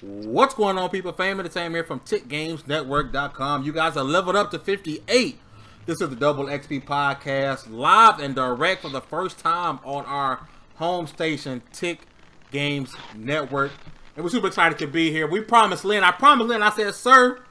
What's going on, people? Fame Entertainment here from TickGamesNetwork.com. You guys are leveled up to 58. This is the Double XP Podcast, live and direct for the first time on our home station, Tick Games Network. And we're super excited to be here. We promised Lynn, I said, sir,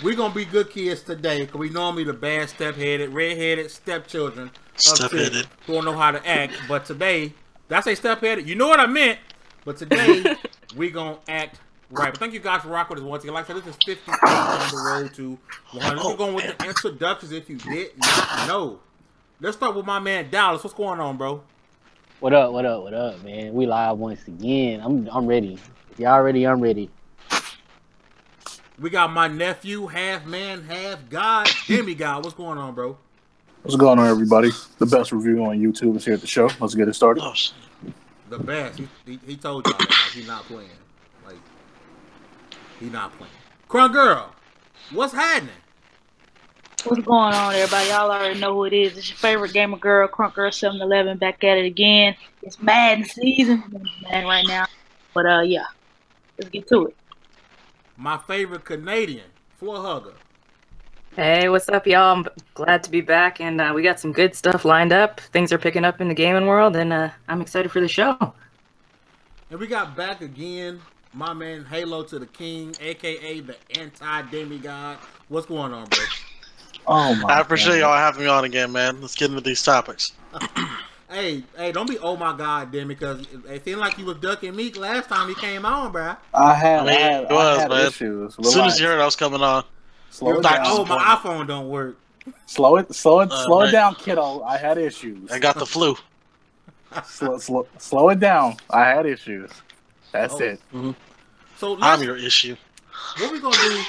we're going to be good kids today, because we normally the bad step-headed, red-headed stepchildren Step-headed who don't know how to act. But today, did I say step-headed? You know what I meant. But today, we're going to act right. But thank you guys for rocking with us once again. Like I said, this is 58 on the road to 100. We're going with the introductions if you did not know. Let's start with my man, Dallas. What's going on, bro? What up, man? We live once again. I'm ready. If y'all ready, I'm ready. We got my nephew, half man, half god, demigod. What's going on, bro? What's going on, everybody? The best review on YouTube is here at the show. Let's get it started. The best. He told y'all that. Like, he's not playing. Like, he's not playing. Crunk Girl, what's happening? What's going on, everybody? Y'all already know who it is. It's your favorite gamer girl, Crunk Girl 711, back at it again. It's Madden season. Madden right now. But, yeah. Let's get to it. My favorite Canadian, Floor Hugger. Hey, what's up, y'all? I'm glad to be back, and we got some good stuff lined up. Things are picking up in the gaming world, and I'm excited for the show. And we got back again, my man Halo to the King, a.k.a. the anti-demigod. What's going on, bro? Oh my I appreciate y'all having me on again, man. Let's get into these topics. Hey, don't be oh my god, Demi, because it seemed like you was ducking Meek last time he came on, bro. I had man. issues. As soon as you heard I was coming on, He was like, oh, my iPhone don't work. Slow it down, kiddo. I had issues. I got the flu. slow it down. I had issues. That's it. Mm-hmm. So I'm your issue. What we gonna do?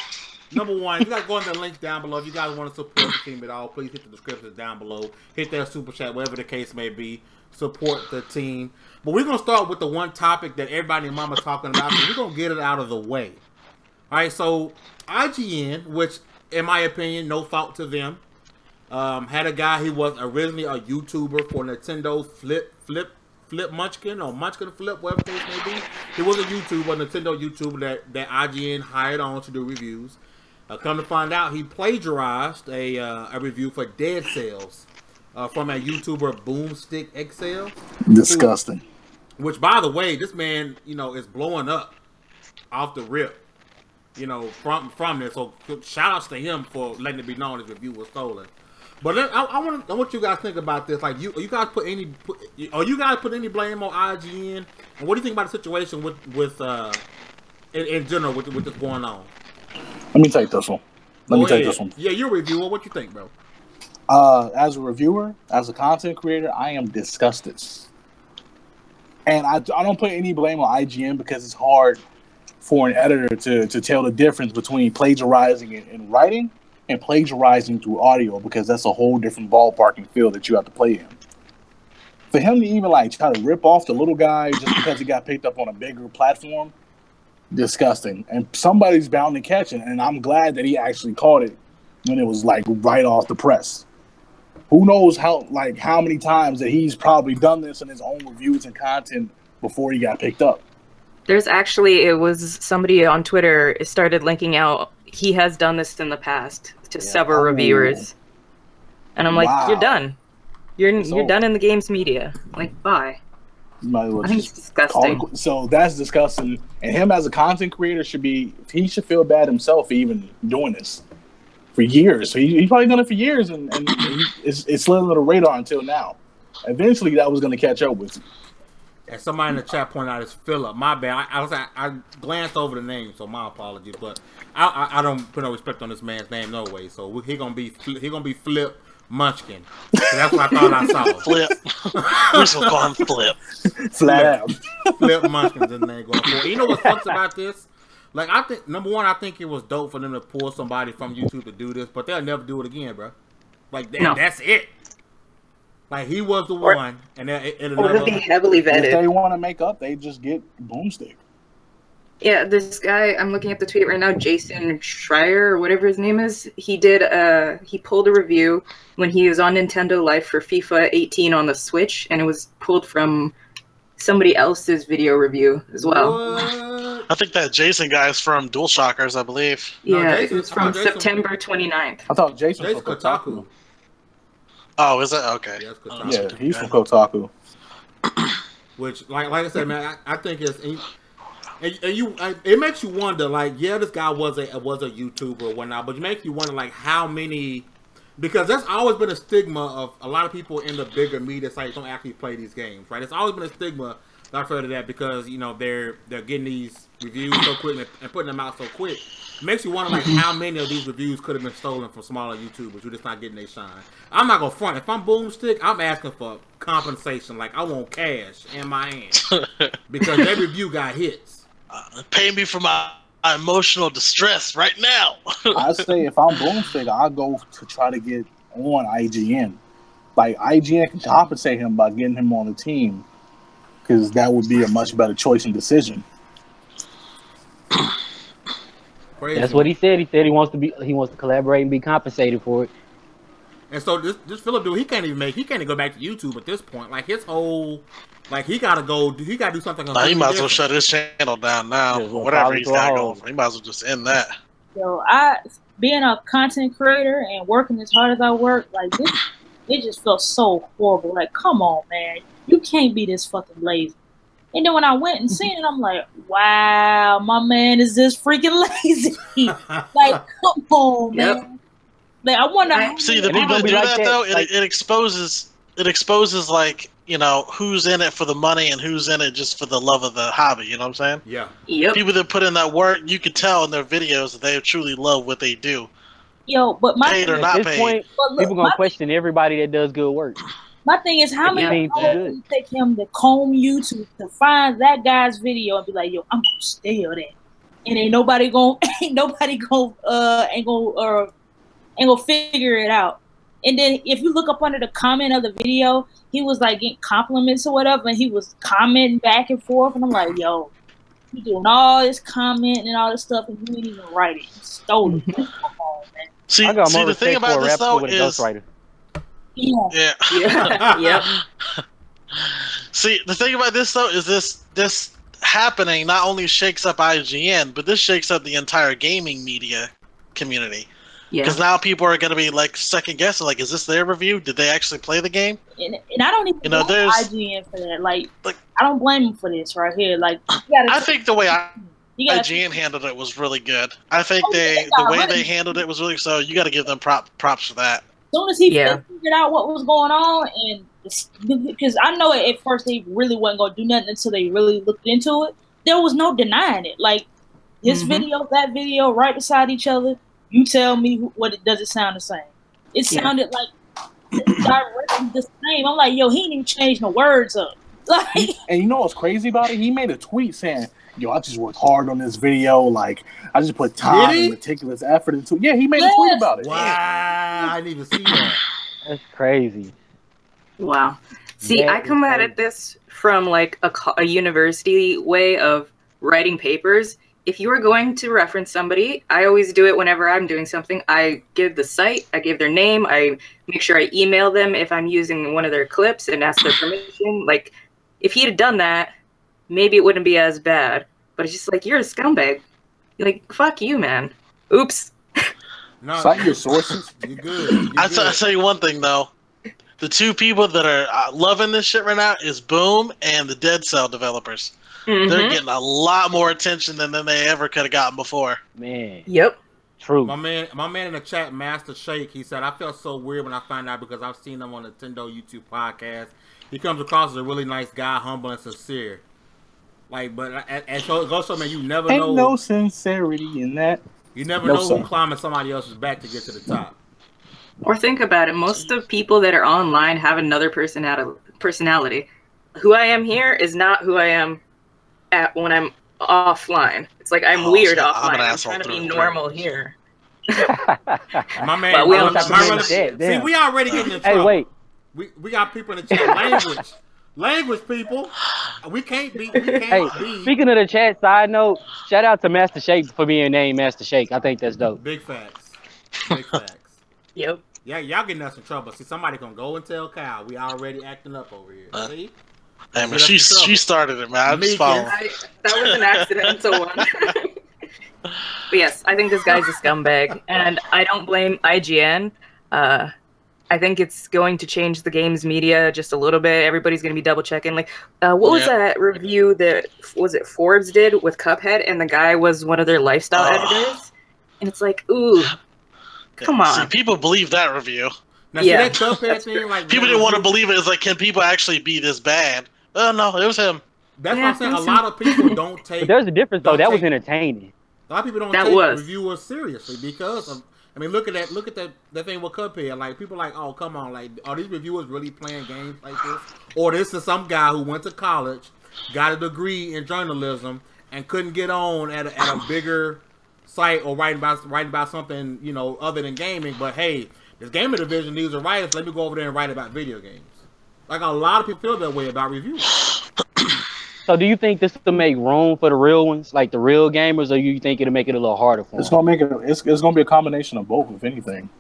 Number one, you guys go in the links down below. If you guys want to support the team at all, please hit the descriptions down below. Hit that super chat, whatever the case may be. Support the team. But we're gonna start with the one topic that everybody and mama's talking about. So we're gonna get it out of the way. All right. So IGN, which in my opinion, no fault to them, had a guy. He was originally a YouTuber for Nintendo Flip Munchkin or Munchkin Flip, whatever the case may be. He was a YouTuber, a Nintendo YouTuber that IGN hired on to do reviews. Come to find out, he plagiarized a review for Dead Cells from a YouTuber Boomstick XL. Disgusting. Which, by the way, this man, is blowing up off the rip. From this. So shout outs to him for letting it be known his review was stolen. But I want you guys to think about this. Like, you guys put any blame on IGN? And what do you think about the situation with in general with this going on? Let me take this one. Yeah, you're a reviewer. What you think, bro? As a reviewer, as a content creator, I am disgusted. And I don't put any blame on IGN because it's hard for an editor to tell the difference between plagiarizing in writing and plagiarizing through audio, because that's a whole different ballpark and field that you have to play in. For him to even try to rip off the little guy just because he got picked up on a bigger platform, disgusting. And somebody's bound to catch it, and I'm glad that he actually caught it when it was right off the press. Who knows how many times that he's probably done this in his own reviews and content before he got picked up. There's actually, it was somebody on Twitter started linking out, he has done this in the past to several reviewers. And I'm like, wow. You're done. You're done in the games media. Like, bye. I think it's disgusting. So that's disgusting. And him as a content creator he should feel bad himself for even doing this for years. So he's probably done it for years, and it's slid under the radar until now. Eventually, that was going to catch up with you. And somebody in the chat pointed out it's Philip. My bad. I glanced over the name, so my apologies. But I don't put no respect on this man's name no way. So he gonna be Flip Munchkin. So that's what I thought I saw. Flip. We're just gonna call him Flip. Flat out. Flip Munchkin's his name going forward. You know what sucks about this? Like, I think number one, I think it was dope for them to pull somebody from YouTube to do this, but they'll never do it again, bro. Like that's it. Like, he was the one, and it'll be heavily vetted. If they want to make up, they just get Boomstick. Yeah, this guy, I'm looking at the tweet right now, Jason Schreier, or whatever his name is. He pulled a review when he was on Nintendo Live for FIFA 18 on the Switch, and it was pulled from somebody else's video review as well. What? I think that Jason guy is from Dual Shockers, I believe. No, Yeah, Jason- it's from Jason- September 29th. I thought Jason Jason from Kotaku. Oh, is it? Okay. Yeah, it's Oh, Kotaku. that's Yeah, he's from good. Kotaku. Which, like I said, man, I think it's it makes you wonder. Like, yeah, this guy was a YouTuber or whatnot, but it makes you wonder, like, how many, because that's always been a stigma of a lot of people in the bigger media sites don't actually play these games, right? It's always been a stigma. I've heard of that because they're getting these reviews so quick and putting them out so quick. It makes you wonder, like, how many of these reviews could have been stolen from smaller YouTubers who just not getting their shine. I'm not gonna front. If I'm Boomstick, I'm asking for compensation. Like, I want cash in my hand because every review got hits. Pay me for my emotional distress right now. I say if I'm Boomstick, I'll go to try to get on IGN. Like, IGN can compensate him by getting him on the team, because that would be a much better choice and decision. Crazy. That's what he said. He said he wants to collaborate and be compensated for it. And so this Philip dude, he can't even go back to YouTube at this point. Like, his whole, like, he gotta do something. Nah, he might as well shut his channel down now. Yeah, well, Whatever he's got probably going, he might as well just end that. Yo, being a content creator and working as hard as I work, like this, it just feels so horrible. Like, come on, man, you can't be this fucking lazy. And then when I went and seen it, I'm like, wow, my man is this freaking lazy. Like, come on, man. Like, I wonder. See, the people that do that though, it exposes like, who's in it for the money and who's in it just for the love of the hobby. You know what I'm saying? Yeah. Yep. People that put in that work, you could tell in their videos that they truly love what they do. Yo, but my Paid or thing, not At this paid. point, people gonna question everybody that does good work. my thing is, how many Yeah. hours does it take him to comb YouTube to find that guy's video and be like, yo, I'm gonna steal that, and ain't nobody gonna figure it out. And then if you look up under the comment of the video, he was like getting compliments or whatever, and he was commenting back and forth, and I'm like, yo, you doing all this commenting and all this stuff, and you didn't even write it. You stole it. Come on, man. See, I got more the thing respect about for a this rapper though with a is, ghostwriter. Yeah. yeah. Yep. See, the thing about this though is this happening not only shakes up IGN, but this shakes up the entire gaming media community. Yeah. Because now people are going to be like second guessing, like, is this their review? Did they actually play the game? And I don't even blame IGN for that. Like, I don't blame them for this right here. Like, I think the way IGN gotta handled it was really good. I think the way they handled it was really, so you got to give them props for that. As soon as he figured out what was going on, and because I know at first they really wasn't going to do nothing until they really looked into it, there was no denying it. Like, this video, that video, right beside each other. You tell me does it sound the same? It sounded like directly the same. I'm like, yo, he didn't even change the words up. Like, and you know what's crazy about it? He made a tweet saying, yo, I just worked hard on this video. Like, I just put time and meticulous effort into it. Yeah, he made a tweet about it. Wow, I didn't even see that. That's crazy. Wow. See, I come at this from like a university way of writing papers. If you are going to reference somebody, I always do it whenever I'm doing something. I give the site, I give their name, I make sure I email them if I'm using one of their clips and ask their permission. Like, if he'd have done that, maybe it wouldn't be as bad. But it's just like, you're a scumbag. Like, fuck you, man. Oops. No, cite your sources. You're good. I'll tell you one thing, though. The two people that are loving this shit right now is Boom and the Dead Cell developers. Mm-hmm. They're getting a lot more attention than they ever could have gotten before. Man. Yep. True. My man in the chat, Master Shake, he said, I felt so weird when I found out because I've seen him on the Nintendo YouTube podcast. He comes across as a really nice guy, humble and sincere. Like, but and so it goes so, man, you never know. Ain't no sincerity in that. You never know who's climbing somebody else's back to get to the top. Or think about it. Most of people that are online have another personality. Who I am here is not who I am when I'm offline. It's like I'm weird offline. I'm trying to be normal here. My man, see, we already getting in trouble. Hey, wait. We got people in the chat. Language, people. We can't be. Speaking of the chat, side note, shout out to Master Shake for being named Master Shake. I think that's dope. Big facts. Big facts. Yep. Yeah, y'all getting us in trouble. See, somebody gonna go and tell Kyle we already acting up over here. See? Hey, man, she started it, man. I just followed. That was an accidental one. But yes, I think this guy's a scumbag, and I don't blame IGN. I think it's going to change the game's media just a little bit. Everybody's going to be double checking. Like, what was that review that Forbes did with Cuphead, and the guy was one of their lifestyle editors? And it's like, ooh, come on. See, people believe that review. Now, see that Cuphead thing, like people didn't want to believe it. It's like, can people actually be this bad? Oh no, it was him. That's what I'm saying. A lot of people don't take. But there's a difference though. That was entertaining. A lot of people don't take reviewers seriously because of. I mean, look at that thing with Cuphead. Like, people are like, oh, come on, like, are these reviewers really playing games like this? Or this is some guy who went to college, got a degree in journalism, and couldn't get on at a bigger site or writing about something, you know, other than gaming. But hey, this gaming division needs a writer, so let me go over there and write about video games. Like, a lot of people feel that way about reviewers. So do you think this will make room for the real ones, like the real gamers, or you think it'll make it a little harder for them? It's gonna make it. It's gonna be a combination of both, if anything.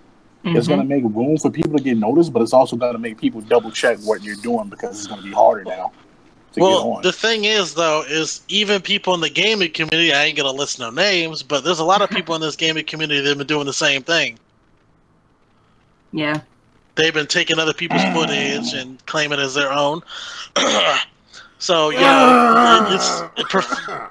It's gonna make room for people to get noticed, but it's also gonna make people double check what you're doing because it's gonna be harder now to get on. The thing is, though, is even people in the gaming community. I ain't gonna list no names, but there's a lot of people in this gaming community that have been doing the same thing. Yeah, they've been taking other people's footage and claiming it as their own. So it's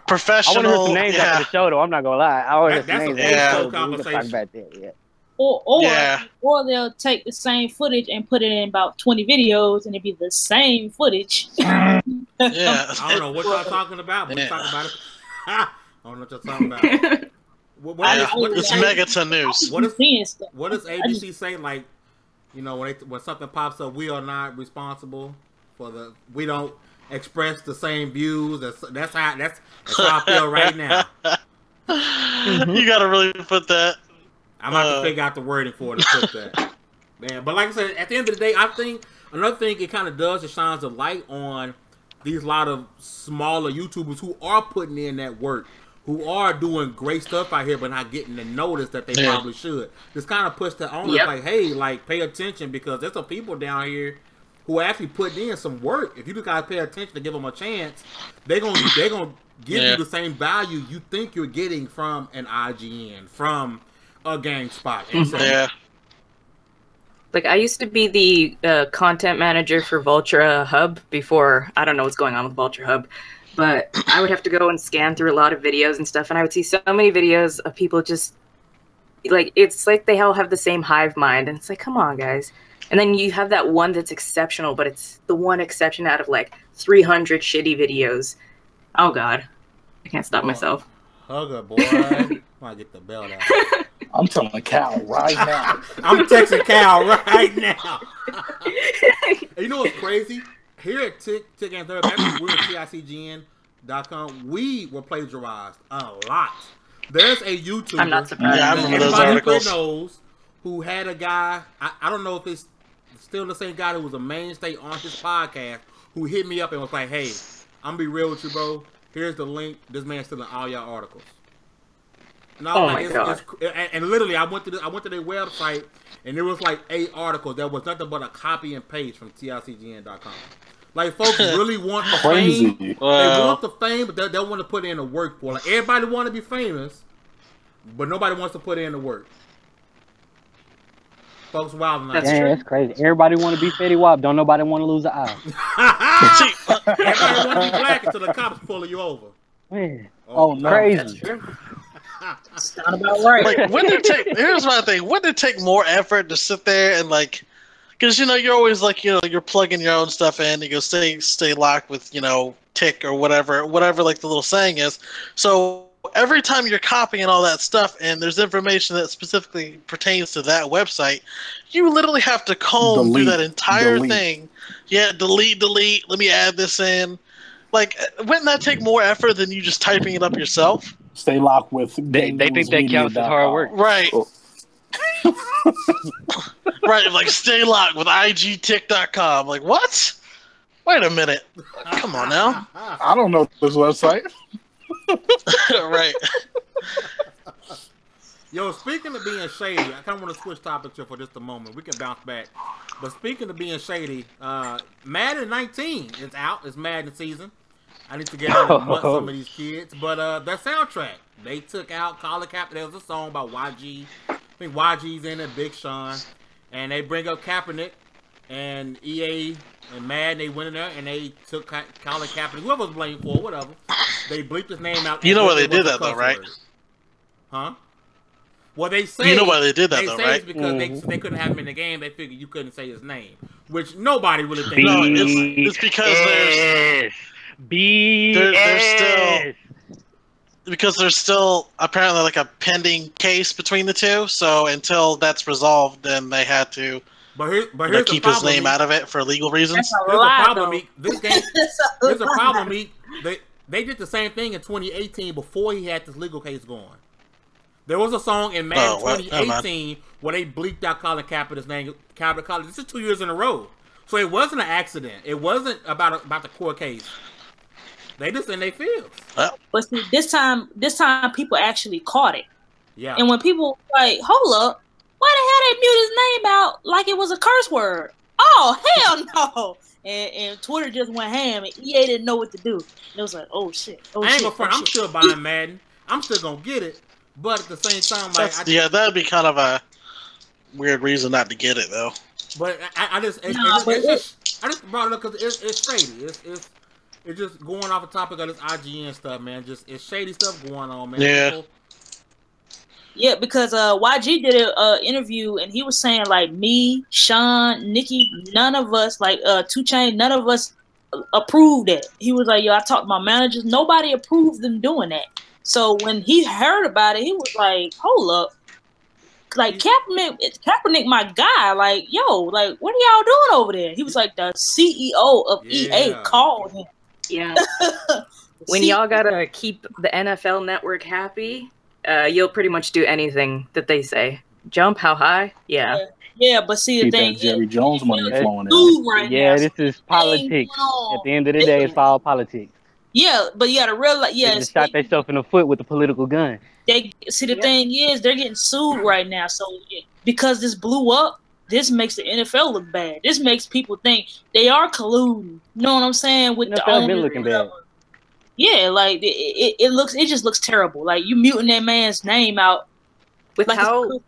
professional. I want to hear some names after the show, though. I'm not gonna lie. I want to hear some names. Conversation. Or they'll take the same footage and put it in about 20 videos, and it'd be the same footage. Yeah, I don't know what y'all talking about. But talking about it. I don't know what y'all talking about. It's Megaton News. What does ABC say? Like, you know, when something pops up, we are not responsible for the. We don't express the same views. That's how I feel right now. You gotta really put that. I'm gonna have to figure out the wording for it to put that. Man, but like I said, at the end of the day, I think another thing it kind of does, it shines a light on these lot of smaller YouTubers who are putting in that work, who are doing great stuff out here, but not getting the notice that they probably should. This kind of puts the owners like, hey, like, pay attention, because there's some people down here who are actually putting in some work. If you guys pay attention to give them a chance, they're gonna give you the same value you think you're getting from an IGN, from a GameSpot. Yeah. Like, I used to be the content manager for Vulture Hub before. I don't know what's going on with Vulture Hub, but I would have to go and scan through a lot of videos and stuff, and I would see so many videos of people just, like, it's like they all have the same hive mind, and it's like, come on, guys. And then you have that one that's exceptional, but it's the one exception out of like 300 shitty videos. Oh God, I can't stop myself. Hugger, boy. I might get the belt out. I'm telling Cal right now. I'm texting Cal right now. You know what's crazy? Here at Tick and Third, we're at TICGN.com. We were plagiarized a lot. There's a YouTuber. I'm not surprised. Yeah, I remember those articles. Knows who had a guy. I don't know if it's still the same guy who was a mainstay on his podcast, who hit me up and was like, "Hey, I'm gonna be real with you, bro. Here's the link. This man's still in all y'all articles." And oh my God. And literally, I went to their website, and there was like 8 articles that was nothing but a copy and paste from TICGN.com. Like, folks really want the fame. Wow. They want the fame, but they don't want to put in the work for it. Like, everybody want to be famous, but nobody wants to put in the work. Folks, wild. That's crazy. Everybody want to be Fetty Wap. Don't nobody want to lose an eye. Everybody want to be black until the cops pulling you over. Man. Oh, no. Crazy. It's not about right. Like, here's my thing. Wouldn't it take more effort to sit there and, like, because, you know, you're always like, you know, you're plugging your own stuff in. You go stay locked with, you know, Tick or whatever like the little saying is. So every time you're copying all that stuff and there's information that specifically pertains to that website, you literally have to comb through that entire thing. Yeah, delete. Let me add this in. Like, wouldn't that take more effort than you just typing it up yourself? Stay locked with. They think that counts as hard work, right? Oh. Right, like stay locked with IGTick.com. Like, what? Wait a minute. Come on now. I don't know this website. Right. Yo, speaking of being shady, I kind of want to switch topics here for just a moment. We can bounce back. But speaking of being shady, Madden 19 is out. It's Madden season. I need to get out and mutt some of these kids. But that soundtrack, they took out Colin Kaepernick. There was a song about YG. I think YG's in it, Big Sean. And they bring up Kaepernick. And EA and Madden, they went in there and they took Colin Kaepernick, whoever was blamed for, whatever. They bleeped his name out. You know why they did that, though, right? Huh? Well, they say... You know why they did that, though, right? It's because they couldn't have him in the game. They figured you couldn't say his name. Which nobody really thinks. No, it's because there's still apparently like a pending case between the two. So until that's resolved, then they had to keep his name out of it for legal reasons. There's a problem, Meek. This game, there's a problem, Meek. They did the same thing in 2018 before he had this legal case going. There was a song in Madden 2018 where they bleeped out Colin Kaepernick's name. This is 2 years in a row. So it wasn't an accident. It wasn't about the court case. They just in their fields. But see, this time people actually caught it. Yeah. And when people like, hold up, why the hell they mute his name out like it was a curse word? Oh, hell no. And Twitter just went ham and EA didn't know what to do. It was like, oh shit. Oh, I ain't gonna front. I'm still buying Madden. I'm still gonna get it. But at the same time, like, that'd be kind of a weird reason not to get it, though. But I just brought it up because it's shady. It's just going off the topic of this IGN stuff, man. It's shady stuff going on, man. Yeah. Yeah, because YG did an interview and he was saying like me, Sean, Nikki, none of us, like 2 Chainz, none of us approved it. He was like, yo, I talked to my managers, nobody approved them doing that. So when he heard about it, he was like, hold up. Like, Kaepernick, my guy. Like, yo, like, what are y'all doing over there? He was like, the CEO of EA called him. Yeah. When y'all gotta keep the NFL network happy, you'll pretty much do anything that they say. Jump, how high? Yeah. Yeah, but see, the thing is, Jerry Jones money flowing in. This is politics. At the end of the day, it's all politics. Yeah, but you gotta realize, they shot themselves in the foot with a political gun. Thing is, they're getting sued right now. So because this blew up, this makes the NFL look bad. This makes people think they are colluding. You know what I'm saying? With the owners, been looking bad. Yeah, like it just looks terrible. Like you muting that man's name out with like how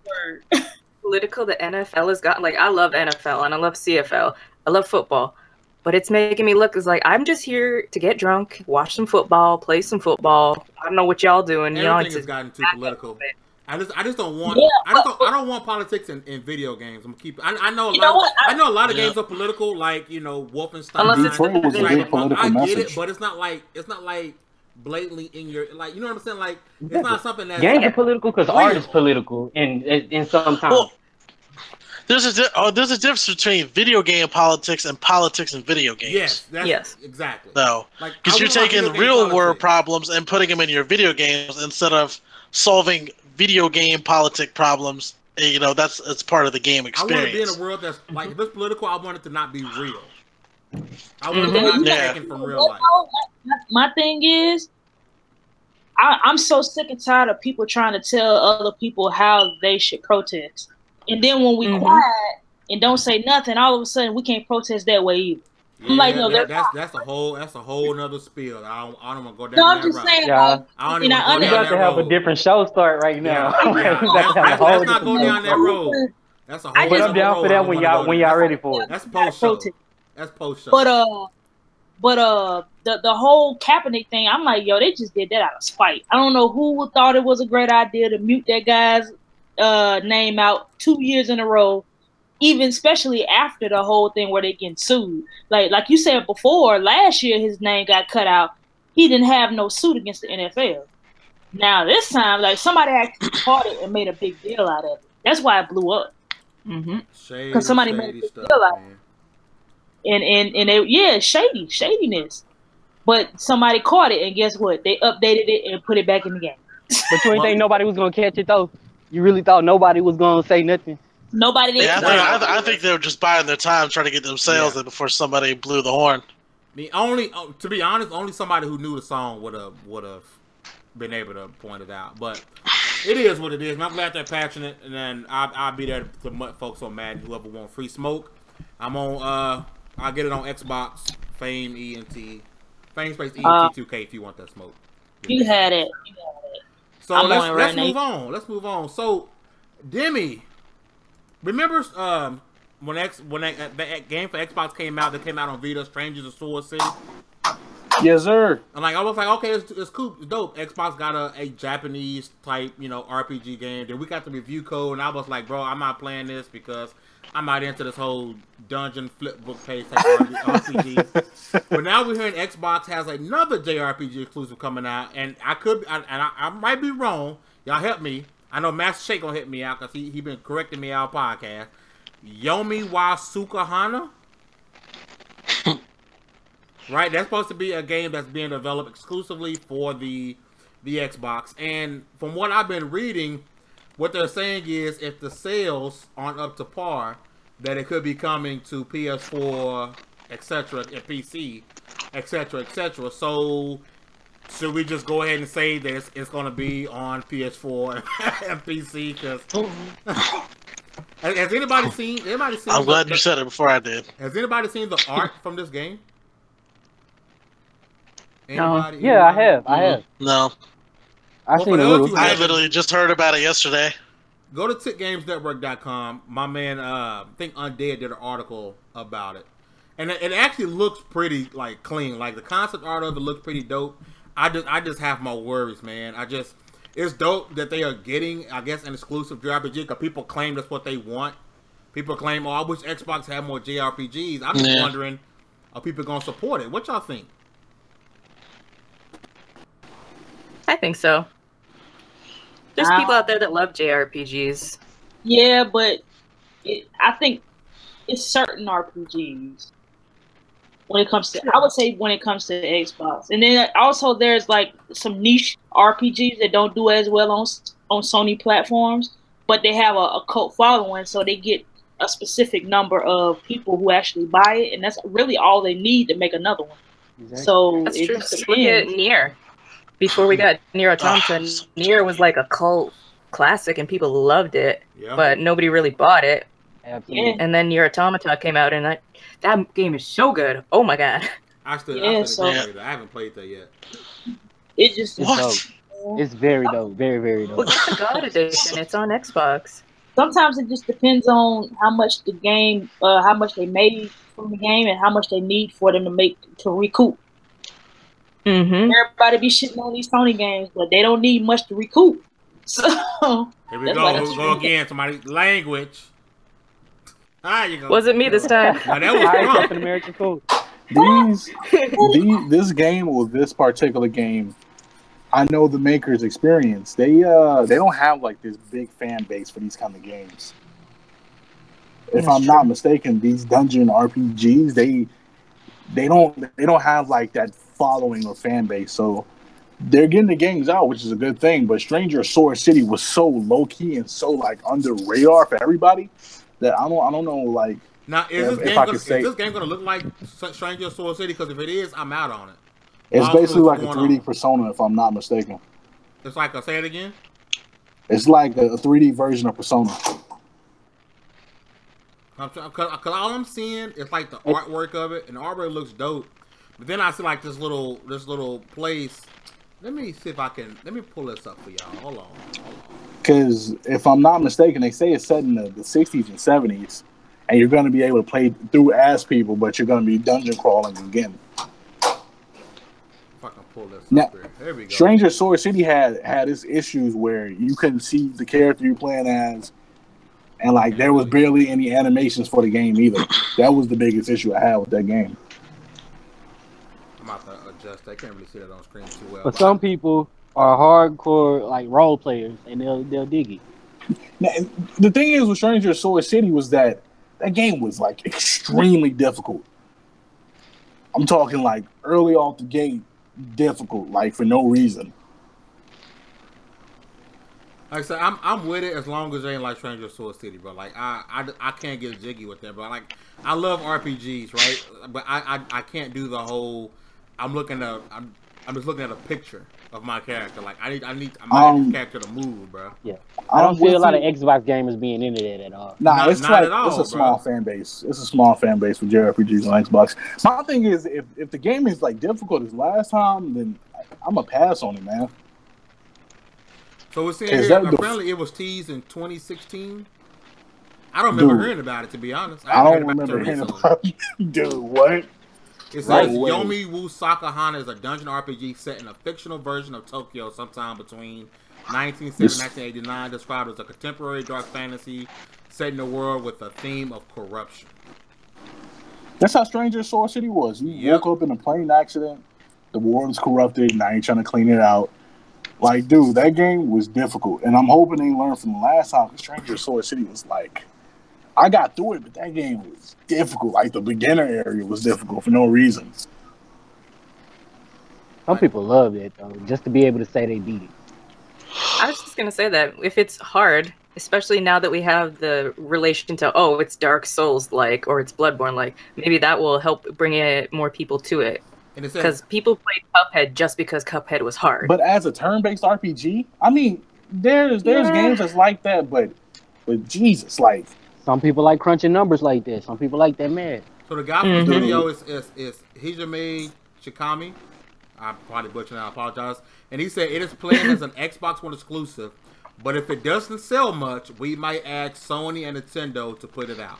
political the NFL has gotten. Like I love NFL and I love CFL. I love football. But it's making me look as like I'm just here to get drunk, watch some football, play some football. I don't know what y'all doing. Everything has gotten too political. I just don't want. I don't want politics in video games. I'm gonna keep. I know a lot of games are political, like Wolfenstein. Detroit was a big political I message. get it, but it's not like blatantly in your like. You know what I'm saying? Like it's not something that games are political because art is political in some times. Well, there's a difference between video game politics and politics in video games. Yes, exactly. No, because you're taking real world problems and putting them in your video games instead of solving video game politic problems. It's part of the game experience. I want to be in a world that's like if it's political. I want it to not be real. I want it to not be taken from real life. My thing is, I'm so sick and tired of people trying to tell other people how they should protest. And then when we quiet and don't say nothing, all of a sudden we can't protest that way either. Yeah, I'm like, no, that's a whole nother spiel. I don't want to go down that road. No, I'm just saying. Yeah. I don't even go down that road. We about to have a different show start right now. Yeah. Let's not go down that road. That's a whole. But I'm down for that when y'all ready for it. That's post show. That's post show. But the whole Kaepernick thing, I'm like, yo, they just did that out of spite. I don't know who thought it was a great idea to mute that guy's name out 2 years in a row, even especially after the whole thing where they getting sued. Like you said before, last year his name got cut out. He didn't have no suit against the NFL. Now this time, like somebody actually caught it and made a big deal out of it. That's why it blew up. Because somebody made a big deal out of it. And they, shadiness. But somebody caught it, and guess what? They updated it and put it back in the game. But you ain't think nobody was gonna catch it though? You really thought nobody was gonna say nothing? Nobody did. Yeah, I think they were just buying their time trying to get them sales in before somebody blew the horn. To be honest, only somebody who knew the song would have been able to point it out. But It is what it is. And I'm glad they're passionate, and then I'll be there to mud folks on Madden. Whoever want free smoke, I'm on. I'll get it on Xbox. Fame ENT, Fame space ENT 2K if you want that smoke. You had it. So let's move on. Let's move on. So, Demi, remember when that game for Xbox came out? That came out on Vita, Strangers of Sword City. Yes, sir. And like I was like, okay, it's cool, it's dope. Xbox got a Japanese type, RPG game. Then we got the review code, and I was like, bro, I'm not playing this because I'm not into this whole dungeon flip book page type RPG. But now we're hearing Xbox has another JRPG exclusive coming out, and I might be wrong. Y'all help me. I know Master Shake gonna hit me out because he been correcting me out podcast. Yomi wa Sukahana. Right, that's supposed to be a game that's being developed exclusively for the Xbox. And from what I've been reading, what they're saying is if the sales aren't up to par, that it could be coming to PS4, etc., and PC, etc., etc. So, should we just go ahead and say that it's going to be on PS4 and PC? Because has anybody seen? I'm glad you said it before I did. Has anybody seen the art from this game? No. Yeah, I have. No. I literally just heard about it yesterday. Go to TitGamesNetwork.com. My man, I think Undead did an article about it, and it actually looks pretty clean. Like the concept art of it looks pretty dope. I just have my worries, man. It's dope that they are getting, I guess, an exclusive JRPG because people claim that's what they want. People claim, I wish Xbox had more JRPGs. I'm just wondering, are people gonna support it? What y'all think? I think so. There's people out there that love JRPGs. Yeah, but I think it's certain RPGs. When it comes to, I would say when it comes to Xbox, and then also there's some niche RPGs that don't do as well on Sony platforms, but they have a cult following, so they get a specific number of people who actually buy it, and that's really all they need to make another one. Exactly. So that's true. Look at Nier. Before we got Nier Automata, Nier was like a cult classic and people loved it, but nobody really bought it. Absolutely. And then Nier Automata came out, and that game is so good. Oh my god! I haven't played that yet. It just It's very dope, very very dope. Well, get the God Edition. It's on Xbox. Sometimes it just depends on how much the game, how much they made from the game, and how much they need for them to recoup. Mm-hmm. Everybody be shitting on these Sony games, but they don't need much to recoup. So here we go. We'll go again. Somebody's language. You go. Wasn't me this time. No, that was Captain American code. This game or this particular game, I know the makers' experience. They don't have this big fan base for these kind of games. If I'm not mistaken, these dungeon RPGs, they don't have that following or fan base, so they're getting the games out, which is a good thing. But Stranger Sword City was so low key and so under radar for everybody that I don't know. Now, is this game gonna look like Stranger Sword City? Because if it is, I'm out on it. It's basically like a 3D Persona, if I'm not mistaken. It's like say it again. It's like a 3D version of Persona. Because all I'm seeing is the artwork of it, and the artwork looks dope. But then I see this little place. Let me see if I can. Let me pull this up for y'all. Hold on. Because if I'm not mistaken, they say it's set in the 60s and 70s, and you're going to be able to play through as people, but you're going to be dungeon crawling again. If I can pull this now, up here. There we go. Stranger Sword City had its issues where you couldn't see the character you're playing as, and there was barely any animations for the game either. That was the biggest issue I had with that game. I'm about to adjust. I can't really see that on screen too well. But some people are hardcore role players, and they'll dig it. Now, the thing is with Stranger Sword City was that game was extremely difficult. I'm talking early off the gate difficult, for no reason. Like I said, I'm with it as long as it ain't like Stranger Sword City, bro. I can't get jiggy with that, bro. I love RPGs, right? But I can't do the whole. I'm looking to I'm just looking at a picture of my character. Like I need this character to move, bro. Yeah, I don't see a lot of Xbox gamers being into that at all. Nah, Not it's at all, it's a small fan base. It's a small fan base for JRPGs on Xbox. My thing is, if the game is like difficult as last time, then I'm a pass on it, man. So we're seeing here, apparently it was teased in 2016. I don't remember hearing about it, to be honest. I don't remember hearing about it. Dude, what? It says Yomi Wu Sakahana is a dungeon RPG set in a fictional version of Tokyo sometime between 1970 and 1989, described as a contemporary dark fantasy set in a world with a theme of corruption. That's how Stranger Sword City was. You woke up in a plane accident, the world's corrupted, now you're trying to clean it out. Like, dude, that game was difficult, and I'm hoping they learn from the last time, because Stranger Sword City was like, I got through it, but that game was difficult. Like, the beginner area was difficult for no reason. Some people love it, though, just to be able to say they beat it. I was just going to say that if it's hard, especially now that we have the relation to, oh, it's Dark Souls-like, or it's Bloodborne-like, maybe that will help bring more people to it. Because people played Cuphead just because Cuphead was hard. But as a turn-based RPG, I mean, there's games that's like that, but Jesus, like... Some people like crunching numbers like this. Some people like that mad. So the guy from the studio is Hijime Shikami. I'm probably butchering that. I apologize. And he said it is planned as an Xbox One exclusive, but if it doesn't sell much, we might add Sony and Nintendo to put it out.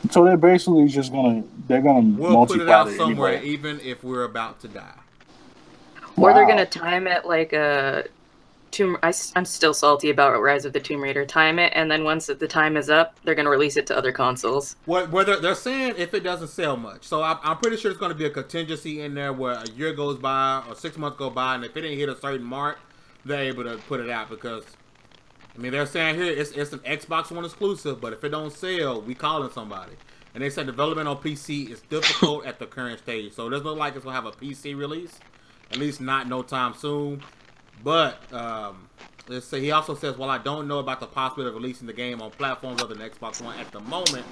So they're basically just gonna we'll put it out somewhere, even if we're about to die. Or they're gonna time it like a I'm still salty about Rise of the Tomb Raider. Time it, and then once the time is up, they're gonna release it to other consoles. Whether they're saying if it doesn't sell much, so I'm pretty sure it's gonna be a contingency in there where a year goes by or 6 months go by, and if it didn't hit a certain mark, they're able to put it out because. I mean, they're saying here it's an Xbox One exclusive, but if it don't sell, we calling somebody. And they said development on PC is difficult at the current stage, so it doesn't look like it's gonna have a PC release, at least not no time soon. But let's say he also says, while I don't know about the possibility of releasing the game on platforms other than Xbox One at the moment,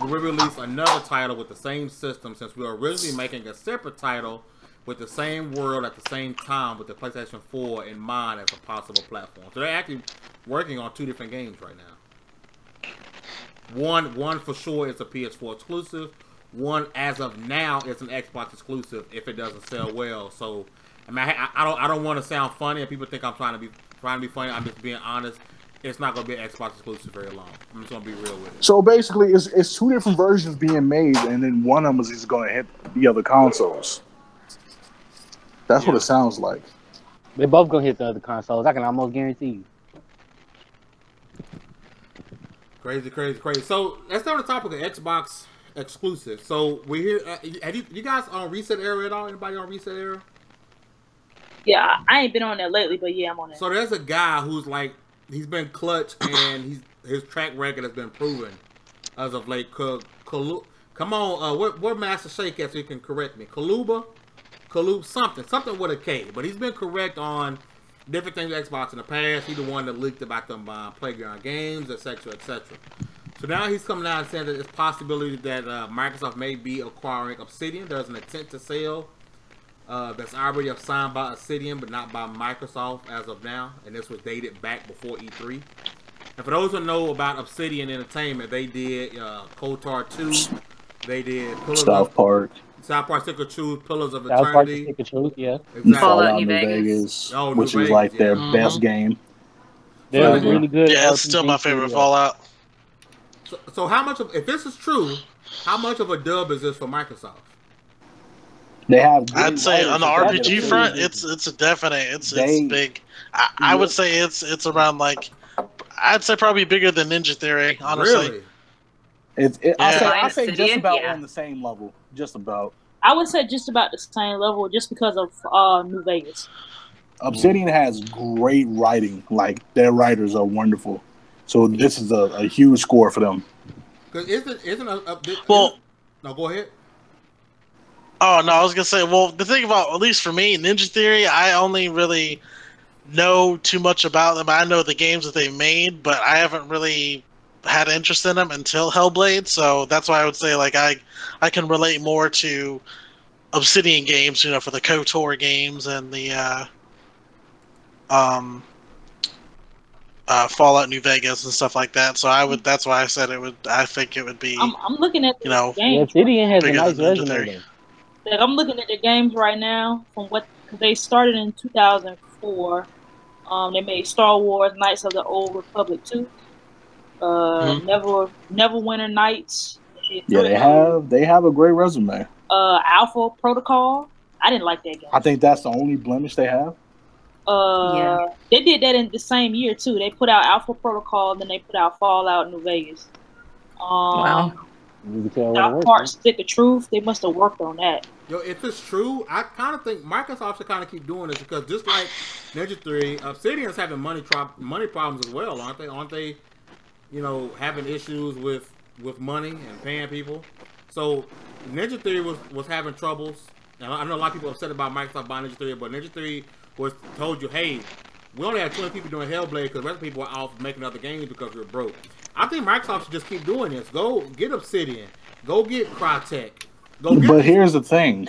we will release another title with the same system since we were originally making a separate title with the same world at the same time with the PlayStation 4 in mind as a possible platform. So they're actually working on 2 different games right now. One for sure is a PS4 exclusive. One as of now is an Xbox exclusive if it doesn't sell well. So I mean, I don't want to sound funny and people think I'm trying to be funny. I'm just being honest. It's not going to be an Xbox exclusive very long. I'm just going to be real with it. So basically, it's 2 different versions being made, and then one of them is going to hit the other consoles. That's what it sounds like. They both gonna hit the other consoles. I can almost guarantee you. Crazy. So let's start on the topic of Xbox exclusive. So we're here. Have you guys on Reset Era at all? Anybody on Reset Era? Yeah, I ain't been on that lately, but yeah, I'm on it. So there's a guy who's like, he's been clutch and his track record has been proven as of late. Come on, where Master Shake at so you can correct me? Kalub, something with a K. But he's been correct on different things with Xbox in the past. He's the one that leaked about them Playground Games, etc., etc. So now he's coming out and saying that there's possibility that Microsoft may be acquiring Obsidian. There's an intent to sell that's already signed by Obsidian, but not by Microsoft as of now. And this was dated back before E3. And for those who know about Obsidian Entertainment, they did KOTOR 2. They did South Park Stick of Truth, Pillars of Eternity. Stick of Truth, yeah. Exactly. Fallout New Vegas. Which is like their best game. They're really good. Yeah, it's still my favorite Fallout. So how much of, if this is true, how much of a dub is this for Microsoft? They have. I'd say on the RPG front, it's a definite. It's big. I would say it's around like, I'd say probably bigger than Ninja Theory. Honestly. Really? I say just about on the same level. Just about. I would say just about the same level, just because of New Vegas. Obsidian has great writing. Like, their writers are wonderful. So this is a huge score for them. Because isn't no, go ahead. Oh no, I was gonna say. Well, the thing about, at least for me, Ninja Theory, I only really know too much about them. I know the games that they made, but I haven't really had interest in them until Hellblade, so that's why I would say like I can relate more to Obsidian games, you know, for the KOTOR games and the Fallout New Vegas and stuff like that. So that's why I said it would. I think it would be. I'm looking at you know, games. Obsidian has a bigger nice than Ninja resume Theory. though. Like, I'm looking at the games right now from what cause they started in 2004. They made Star Wars: Knights of the Old Republic 2. Neverwinter Nights. Yeah, they have a great resume. Alpha Protocol. I didn't like that game. I think that's the only blemish they have. They did that in the same year too. They put out Alpha Protocol, then they put out Fallout New Vegas. Wow. South Park Stick of Truth. They must have worked on that. Yo, if it's true, I kind of think Microsoft should kind of keep doing this because just like Ninja 3, Obsidian's having money problems as well, aren't they? Aren't they, you know, having issues with money and paying people? So Ninja 3 was having troubles. And I know a lot of people are upset about Microsoft buying Ninja 3, but Ninja 3 was told you, hey, we only have 20 people doing Hellblade because the rest of people are off making other games because we're broke. I think Microsoft should just keep doing this. Go get Obsidian. Go get Crytek. But here's the thing.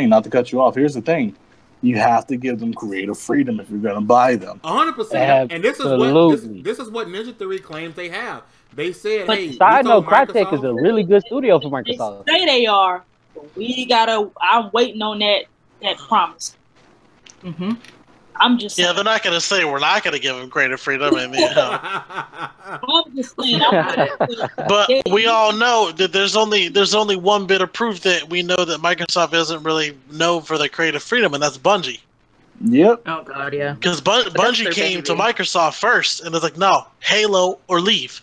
Not to cut you off. Here's the thing. You have to give them creative freedom if you're going to buy them. 100%. And this is what Ninja 3 claims they have. They said, but hey, side note, Crytek is a really good studio for Microsoft. They say they are, but I'm waiting on that promise. Mm-hmm. I'm just saying. Yeah, they're not going to say we're not going to give them creative freedom. I mean, I'm just saying. But we all know that there's only one bit of proof that we know that Microsoft isn't really known for their creative freedom, and that's Bungie. Yep. Oh god, yeah. Because Bungie came to Microsoft first, and they're like, "No, Halo or leave,"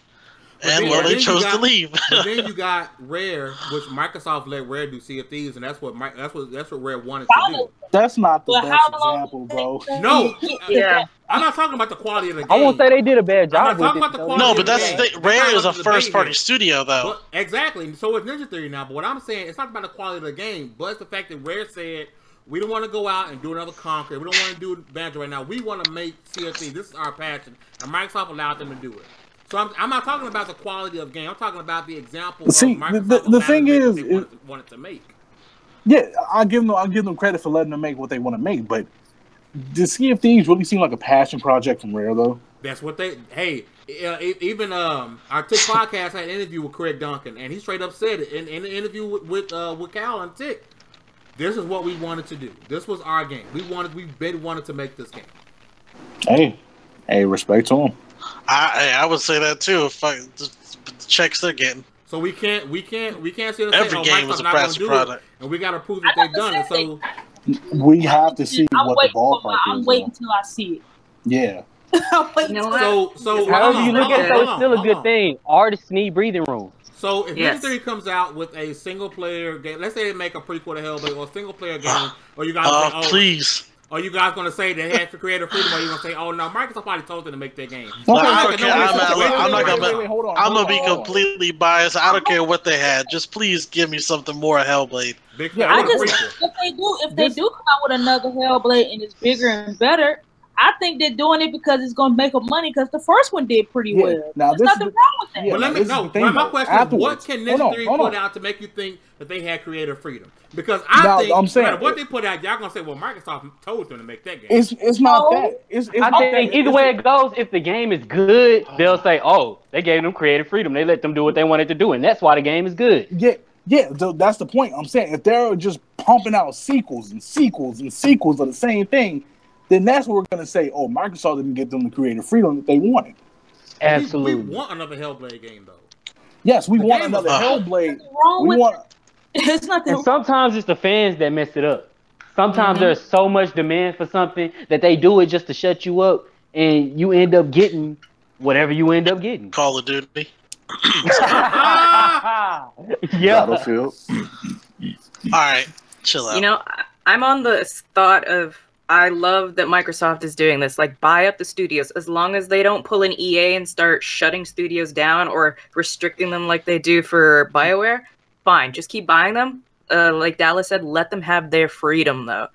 and they chose to leave. But then you got Rare, which Microsoft let Rare do Sea of Thieves, and that's what Rare wanted to do. That's not the best example, bro. No, yeah. I'm not talking about the quality of the game. I won't say they did a bad job. I'm not talking about the quality. No, but of the that's game. the thing. Rare is a first-party studio, though. But, exactly. So it's Ninja Theory now. But what I'm saying, it's not about the quality of the game, but it's the fact that Rare said, we don't want to go out and do another Conquer. We don't want to do Banjo right now. We want to make CFC. This is our passion. And Microsoft allowed them to do it. So I'm not talking about the quality of the game. I'm talking about the example of Microsoft the thing is, they wanted to make. Yeah, I'll give them credit for letting them make what they want to make, but does Sea of Thieves really seem like a passion project from Rare, though? That's what they... Hey, even our Tick podcast had an interview with Craig Duncan, and he straight up said it in the interview with Cal and Tick. This is what we wanted to do. This was our game. We wanted to make this game. Hey, respect to them. I would say that too. If the checks they're getting. So we can't say every game was a passion product, and we got to prove that they've done it. So we have to see what the ballpark is. I'm waiting until I see it. Yeah. So however you look at it, it's still a good thing. Artists need breathing room. So if Ninja Theory comes out with a single player game, let's say they make a prequel to Hellblade or a single player game, or you guys say, please. Are you guys going to say they had to create a freedom, or are you going to say, oh no, Microsoft already told them to make their game? I'm going to be completely biased. I don't care what they had. Just please give me something more Hellblade. If they do come out with another Hellblade and it's bigger and better, I think they're doing it because it's going to make them money because the first one did pretty well. Now, there's nothing wrong with that. But let me know. My question is, what can Ninja 3 put out to make you think that they had creative freedom? Because I think no matter what they put out, y'all going to say, well, Microsoft told them to make that game. It's not that. I think either way it goes, if the game is good, they'll say, oh, they gave them creative freedom. They let them do what they wanted to do, and that's why the game is good. Yeah, that's the point. I'm saying if they're just pumping out sequels and sequels and sequels of the same thing, then that's what we're going to say, oh, Microsoft didn't give them the creative freedom that they wanted. Absolutely. We want another Hellblade game, though. Yes, we want another Hellblade. It's nothing. And sometimes it's the fans that mess it up. Sometimes there's so much demand for something that they do it just to shut you up, and you end up getting whatever you end up getting. Call of Duty. Battlefield. All right, chill out. You know, I'm on the thought of I love that Microsoft is doing this. Like, buy up the studios. As long as they don't pull an EA and start shutting studios down or restricting them like they do for BioWare, fine. Just keep buying them. Like Dallas said, let them have their freedom, though.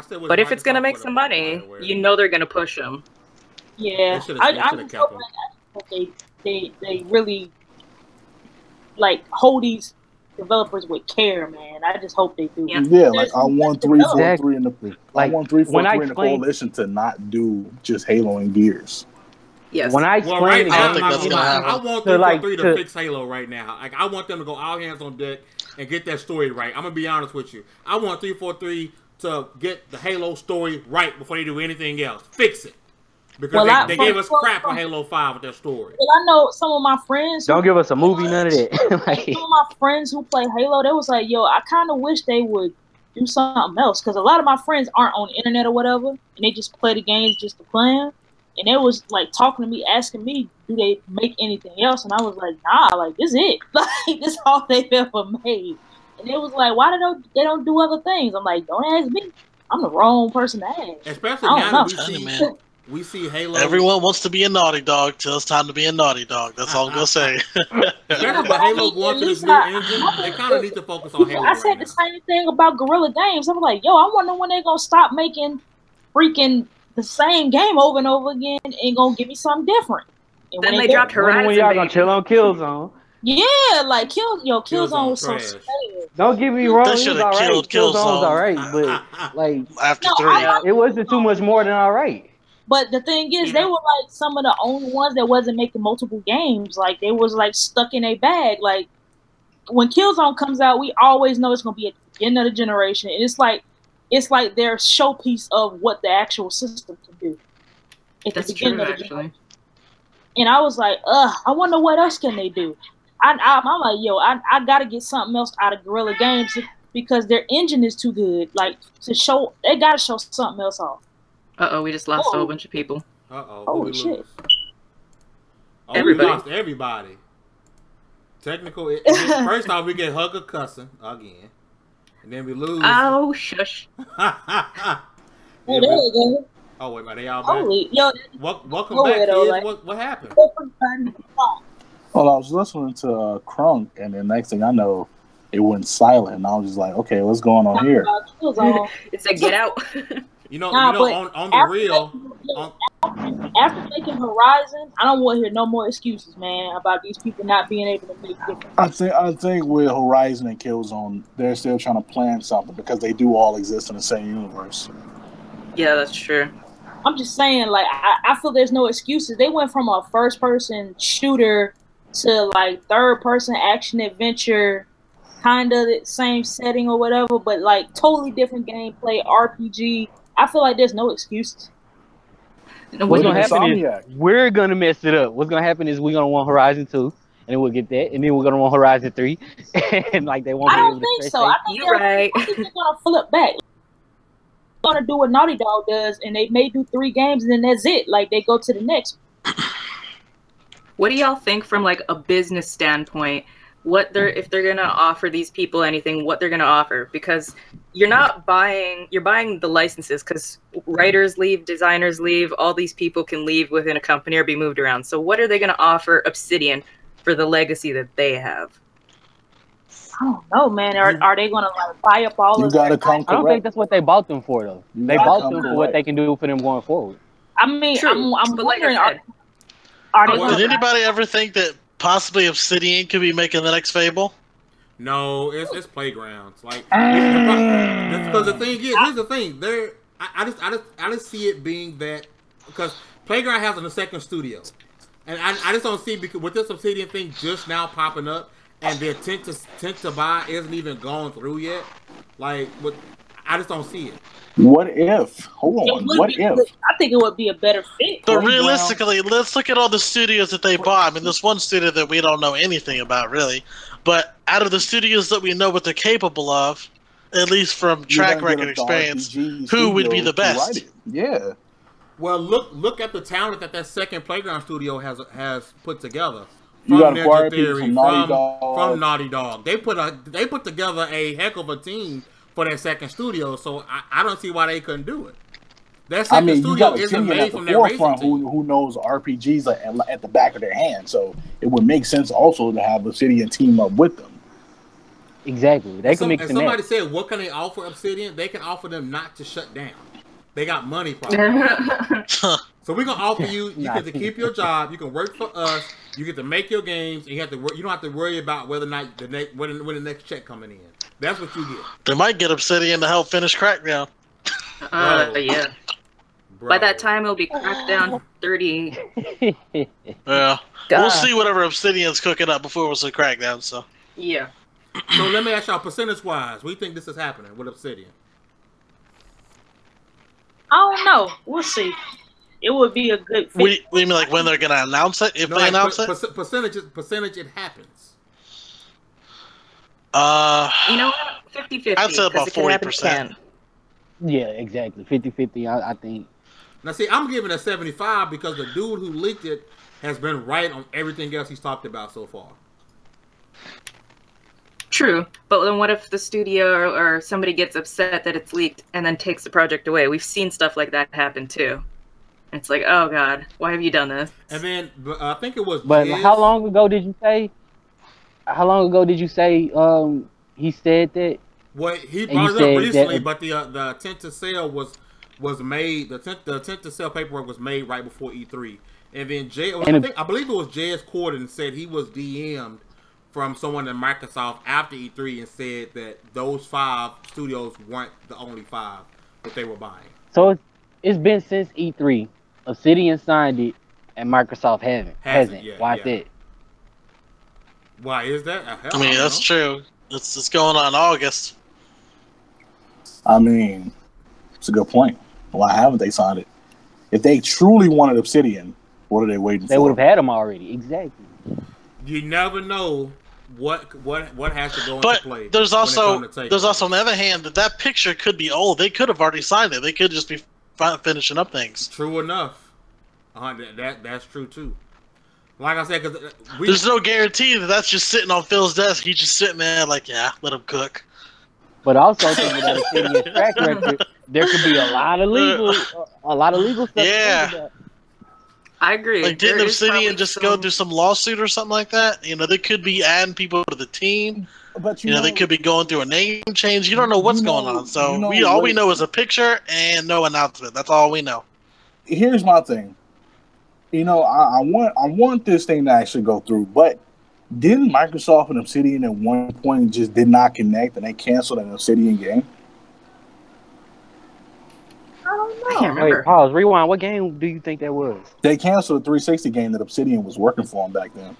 But if it's going to make some money, you know they're going to push them. Yeah. I'm just hoping that they really, like, hold these developers would care, man. I just hope they do. Yeah, like I want 343 in the Like, I want 343 in the explain- coalition to not do just Halo and Gears. Yes. When I Well, explain right the now, I don't think that's gonna happen. I want To, 343 to to- fix Halo right now. Like, I want them to go all hands on deck and get that story right. I'm gonna be honest with you. I want 343 to get the Halo story right before they do anything else. Fix it. Because they gave us crap on Halo 5 with their story. Well, I know some of my friends. Don't give us a movie, none of that. Like, Some of my friends who play Halo, they was like, "Yo, I kind of wish they would do something else," because a lot of my friends aren't on the internet or whatever, and they just play the games just to play them. And they was like talking to me, asking me, "Do they make anything else?" And I was like, "Nah, like this is it. Like this is all they've ever made." And it was like, "Why they don't do other things?" I'm like, "Don't ask me. I'm the wrong person to ask." Especially I now don't that know. we see Halo. Everyone wants to be a Naughty Dog till it's time to be a Naughty Dog. That's all I'm gonna say. Especially with Halo going to this new engine, they kind of need to focus on Halo. I said the same thing about Guerrilla Games. I'm like, "Yo, I wonder when they're gonna stop making freaking the same game over and over again and gonna give me something different." And Then when they dropped Horizon. when y'all gonna baby. chill on Killzone? yeah, like Killzone was so trash. sad. Don't get me wrong, They it was should've alright. killed Killzone's Killzone. alright, but like After No, 3. I- it wasn't too much more than alright. But the thing is, they were like some of the only ones that wasn't making multiple games. Like they was like stuck in a bag. Like when Killzone comes out, we always know it's gonna be at the beginning of the generation. And it's like their showpiece of what the actual system can do. At That's the beginning true, of the actually. generation. And I was like, I wonder what else can they do. I'm like, yo, I gotta get something else out of Guerrilla Games because their engine is too good. Like to show, they gotta show something else off. We just lost a whole bunch of people. Holy shit. Oh, Everybody. we lost everybody. Technical. First off, we get Hugger cussing again, and then we lose. Oh, shush. Oh, there you go. Oh wait, are they all back? Holy, yo, Welcome Go back, ahead, kids. like- What happened? Well, I was listening to Crunk, and the next thing I know, it went silent, and I was just like, "Okay, what's going on here?" It's a get out. You know, Nah, but on the real. After making Horizon, I don't want to hear no more excuses, man, about these people not being able to make different. I think with Horizon and Killzone, they're still trying to plan something because they do all exist in the same universe. Yeah, that's true. I'm just saying, like, I feel there's no excuses. They went from a first-person shooter to, like, third-person action-adventure, kind of the same setting or whatever, but, like, totally different gameplay, RPG. I feel like there's no excuses. What's gonna happen Insomniac. is we're gonna mess it up. What's gonna happen is we're gonna want Horizon 2, and then we'll get that, and then we're gonna want Horizon 3, and like they won't I be don't able to think press so. I think You're right. they're gonna flip back. They're gonna do what Naughty Dog does, and they may do 3 games, and then that's it. Like they go to the next. What do y'all think from like a business standpoint? What they're if they're gonna offer these people anything, what they're gonna offer? Because you're buying the licenses because writers leave, designers leave, all these people can leave within a company or be moved around. So what are they gonna offer Obsidian for the legacy that they have? I don't know, man. Are they gonna like buy up all You of gotta that? come I don't think correct. that's what they bought them for, though. You They gotta bought come them for what correct. they can do for them going forward. I mean, True, I'm but like I wondering, said, are they Did gonna Did anybody ever think that possibly Obsidian could be making the next Fable? No, it's playgrounds. Like because the thing is, here's the thing. I just see it being that because Playground has a second studio, and I just don't see because with this Obsidian thing just now popping up and the intent to buy isn't even gone through yet. Like, I just don't see it. What if? Hold It on. would What be if? good. I think it would be a better fit. But Playground. realistically, let's look at all the studios that they bought. I mean, there's one studio that we don't know anything about, really. But out of the studios that we know what they're capable of, at least from track You're gonna record get a experience, RPG who would be studio the to write best? it. Yeah. Well, look at the talent that second Playground studio has put together. You From got acquired Ninja people Theory, from Naughty Dog. from Naughty Dog. They put together a heck of a team for that second studio, so I don't see why they couldn't do it. That second You studio got a isn't team made at from the their racing forefront team. who knows RPGs at the back of their hand. So it would make sense also to have Obsidian team up with them. Exactly. They can mix And and somebody match. said, what can they offer Obsidian? They can offer them not to shut down. They got money problems. So we're gonna offer you. You get to keep your job. You can work for us. You get to make your games, and you don't have to worry about whether or not when the next check coming in. That's what you get. They might get Obsidian to help finish Crackdown. Yeah. Bro. By that time, it'll be Crackdown 30. Yeah. God. We'll see whatever Obsidian's cooking up before we'll see Crackdown. So. Yeah. So let me ask y'all, percentage-wise, what do you think this is happening with Obsidian? I don't know. We'll see. It would be a good fit. We mean like when they're gonna announce it? If they announce it? Percentage it happens. You know what? 50-50. I'd say about 40%. Yeah, exactly. 50-50, I think. Now, see, I'm giving it 75 because the dude who leaked it has been right on everything else he's talked about so far. True, but then what if the studio or somebody gets upset that it's leaked and then takes the project away? We've seen stuff like that happen too. It's like, oh god, why have you done this? And then I think it was. But how long ago did you say? How long ago did you say he said that? Well, he brought it up recently, but the intent to sell was made. The intent to sell paperwork was made right before E3, and then I believe it was J.S. Corden said he was DM'd from someone at Microsoft after E3 and said that those 5 studios weren't the only 5 that they were buying. So it's been since E3. Obsidian signed it, and Microsoft hasn't. Yeah, Why is that? Why is that? I mean, that's true. It's going on August. I mean, it's a good point. Why haven't they signed it? If they truly wanted Obsidian, what are they waiting for? They would have had them already. Exactly. You never know what has to go into play. But there's also on the other hand that picture could be old. They could have already signed it. They could just be finishing up things. True enough. That's true too. Like I said, because there's no guarantee that that's just sitting on Phil's desk. He's just sitting there like, yeah, let him cook. But also, thinking about Obsidian's track record, there could be a lot of legal stuff. Yeah. I agree. Like, didn't Obsidian just go through some lawsuit or something like that? You know, they could be adding people to the team. But you know, they could be going through a name change. You don't know what's going on. So all we know is a picture and no announcement. That's all we know. Here's my thing. You know, I want this thing to actually go through, but didn't Microsoft and Obsidian at one point just did not connect and they canceled an Obsidian game? I don't know. I can't remember. Wait, pause. Rewind. What game do you think that was? They canceled a 360 game that Obsidian was working for them back then.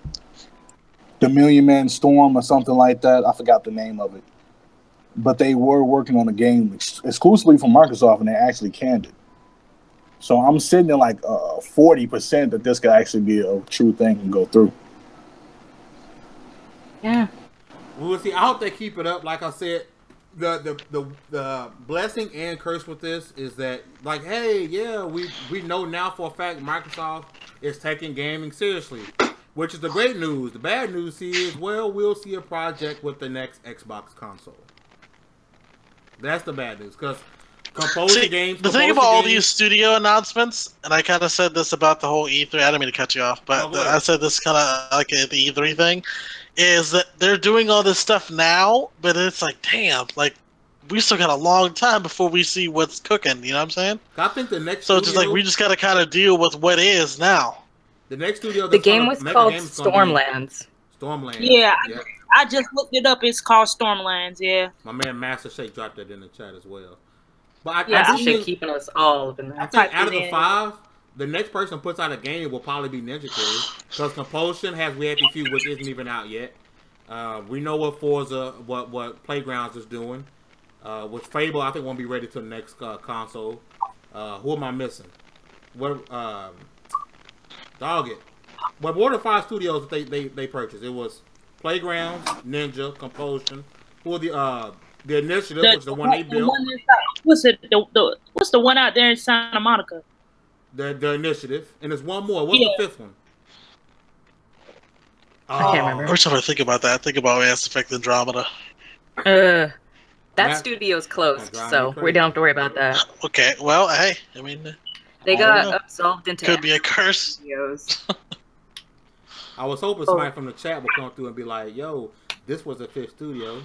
The Million Man Storm or something like that. I forgot the name of it. But they were working on a game exclusively for Microsoft, and they actually canned it. So I'm sitting at like 40% that this could actually be a true thing and go through. Yeah. We'll see. I hope they keep it up. Like I said, the blessing and curse with this is that, like, hey, yeah, we know now for a fact Microsoft is taking gaming seriously, which is the great news. The bad news is, well, we'll see a project with the next Xbox console. That's the bad news, because the thing about all these studio announcements, and I kind of said this about the whole E3, I didn't mean to cut you off, but I said this kind of like the E3 thing, is that they're doing all this stuff now, but it's like, damn, like, we still got a long time before we see what's cooking, you know what I'm saying? I think the next So it's just like, we just got to kind of deal with what is now. The next studio... The game was called Stormlands. Stormlands. Yeah, I just looked it up. It's called Stormlands, yeah. My man Master Shake dropped that in the chat as well. But I think keeping us all up in there. I think out of the 5, the next person puts out a game will probably be Ninja Theory, because Compulsion has Reality Feud, which isn't even out yet. We know what Forza, what Playgrounds is doing. With Fable, I think won't be ready till the next console. Who am I missing? What? Dog it. But what are the 5 studios that they purchased? It was Playgrounds, Ninja, Compulsion. Who are the Initiative, which is the one they built. What's the one out there in Santa Monica? The Initiative, and there's one more. What's the 5th one? I can't remember. Every time I think about that, I think about Mass Effect Andromeda. That studio's closed, so we don't have to worry about that. Okay, well, hey, I mean, they got absolved into could be a curse. Studios. I was hoping somebody from the chat would come through and be like, "Yo, this was a 5th studio."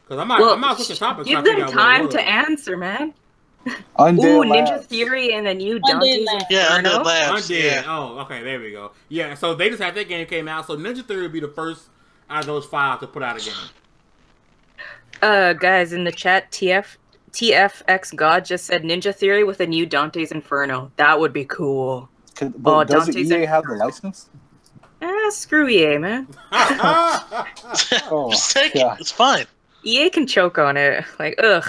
Because I'm not switching topics. Give them time to answer, man. Ninja Labs. Theory and a new Dante's Labs. Yeah, Inferno. Undead Labs. Undead. Yeah. Oh, okay, there we go. Yeah, so they just had that game came out. So Ninja Theory would be the first out of those 5 to put out a game. Guys in the chat, TFX God just said Ninja Theory with a new Dante's Inferno. That would be cool. But does EA have the license? Screw EA, man. Just take it. It's fine. EA can choke on it. Like, ugh.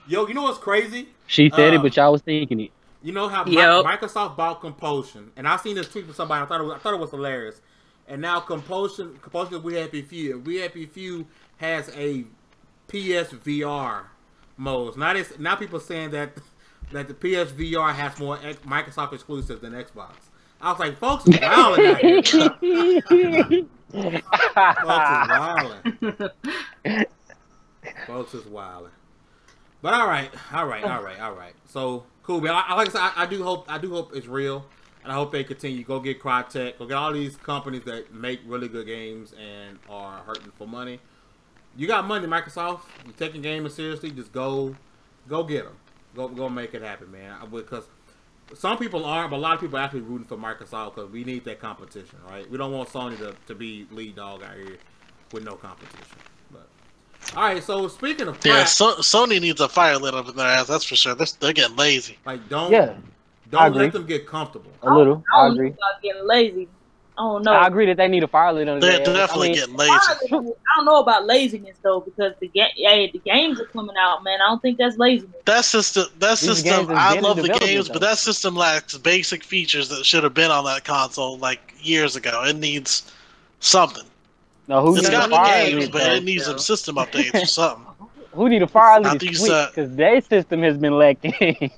Yo, you know what's crazy? She said it, but y'all was thinking it. You know how Yep. Microsoft bought Compulsion, and I seen this tweet from somebody. I thought it was hilarious. And now Compulsion, We Happy Few has a PSVR mode. Now people saying that the PSVR has more Microsoft exclusives than Xbox. I was like, folks is wilding out here, bro. Folks is wilding. But all right. So cool, man. Like I said, I do hope it's real, and I hope they continue. Go get Crytek. Go get all these companies that make really good games and are hurting for money. You got money, Microsoft. You're taking gaming seriously. Just go get them. Go make it happen, man. Because some people aren't, but a lot of people are actually rooting for Microsoft because we need that competition, right? We don't want Sony to be lead dog out here with no competition. But all right, so speaking of Sony needs a fire lit up in their ass. That's for sure. They're getting lazy. Like don't agree. let them get comfortable. A little. I agree. About getting lazy. I don't know. I agree that they need a fire lit on They're their ass. definitely getting lazy. I don't know about laziness though, because the games are coming out, man. I don't think that's laziness. That system. I love the games, though. but that system lacks basic features that should have been on that console like years ago. It needs something. No, It's got the games, but it needs though. some system updates or something. Who need a fire I lit think Switch? Because their system has been lacking.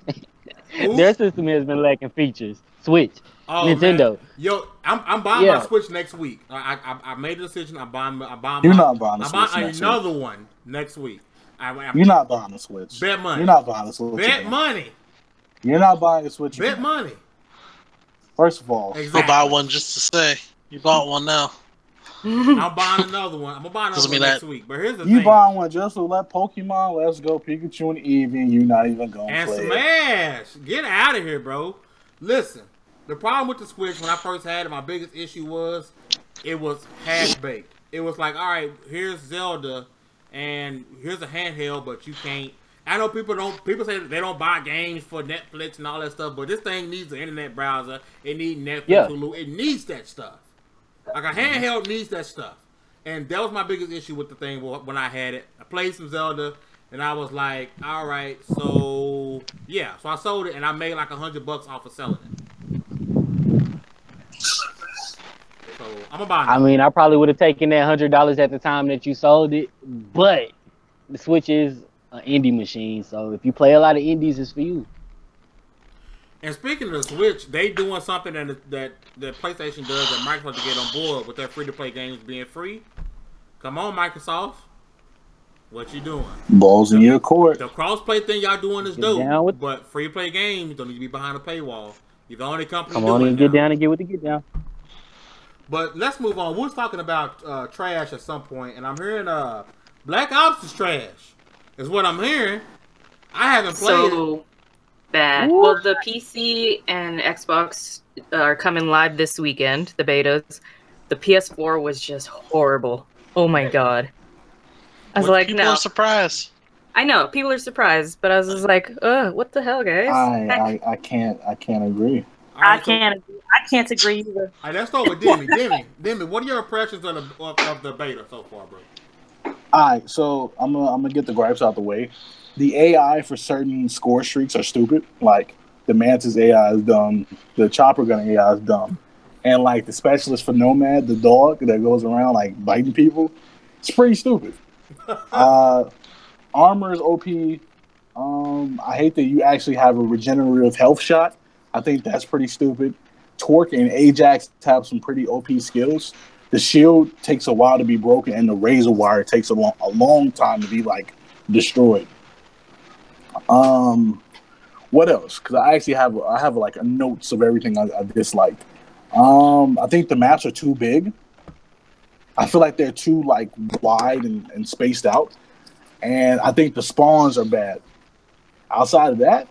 Their system has been lacking features. Switch. Oh, Nintendo. Man. Yo, I'm buying my Switch next week. I made a decision. I'm buying. You're not buying a Switch. I'm buying another one next week. You're not buying a Switch. Bet money. You're not buying a Switch. Bet money. You're not buying a Switch. Bet money. First of all, exactly. I'll buy one just to say you bought one now. I'm buying another one. I'm gonna buy another one next week. But here's the thing: you buying one just to let Pokemon Let's Go Pikachu and Eevee, and you're not even gonna and play Smash. Get out of here, bro. Listen. The problem with the Switch, when I first had it, my biggest issue was it was half-baked. It was like, all right, here's Zelda, and here's a handheld, but you can't. I know people say they don't buy games for Netflix and all that stuff, but this thing needs an internet browser. It needs Netflix, Hulu. It needs that stuff. Like a handheld needs that stuff. And that was my biggest issue with the thing when I had it. I played some Zelda, and I was like, all right, so yeah. So I sold it, and I made like $100 off of selling it. So I'm gonna buy it. I mean, I probably would have taken that $100 at the time that you sold it, but the Switch is an indie machine, so if you play a lot of indies, it's for you. And speaking of the Switch, they doing something that PlayStation does that Microsoft to get on board with their free-to-play games being free. Come on, Microsoft. What you doing? Balls in your court. The cross-play thing y'all doing is Get down dope, with- but free-to-play games don't need to be behind a paywall. You're the only company Come doing on it and get now. down and get with the get down. But let's move on. We was talking about trash at some point, and I'm hearing Black Ops is trash. Is what I'm hearing. I haven't played it. Bad. What? Well, the PC and Xbox are coming live this weekend, the betas. The PS4 was just horrible. Oh my god. I was like, People no. are surprised. I know, people are surprised, but I was just like, what the hell, guys? I can't agree. All right, I can't agree either. All right, let's start with Demi. Demi, what are your impressions of the beta so far, bro? Alright, so I'm gonna get the gripes out the way. The AI for certain score streaks are stupid. Like the Mantis AI is dumb, the Chopper Gun AI is dumb, and like the specialist for Nomad, the dog that goes around like biting people, it's pretty stupid. Armor is OP. I hate that you actually have a regenerative health shot. I think that's pretty stupid. Torque and Ajax have some pretty OP skills. The shield takes a while to be broken, and the razor wire takes a long time to be like destroyed. What else? Because I actually have like a notes of everything I disliked. I think the maps are too big. I feel like they're too like wide and spaced out, and I think the spawns are bad. outside of that,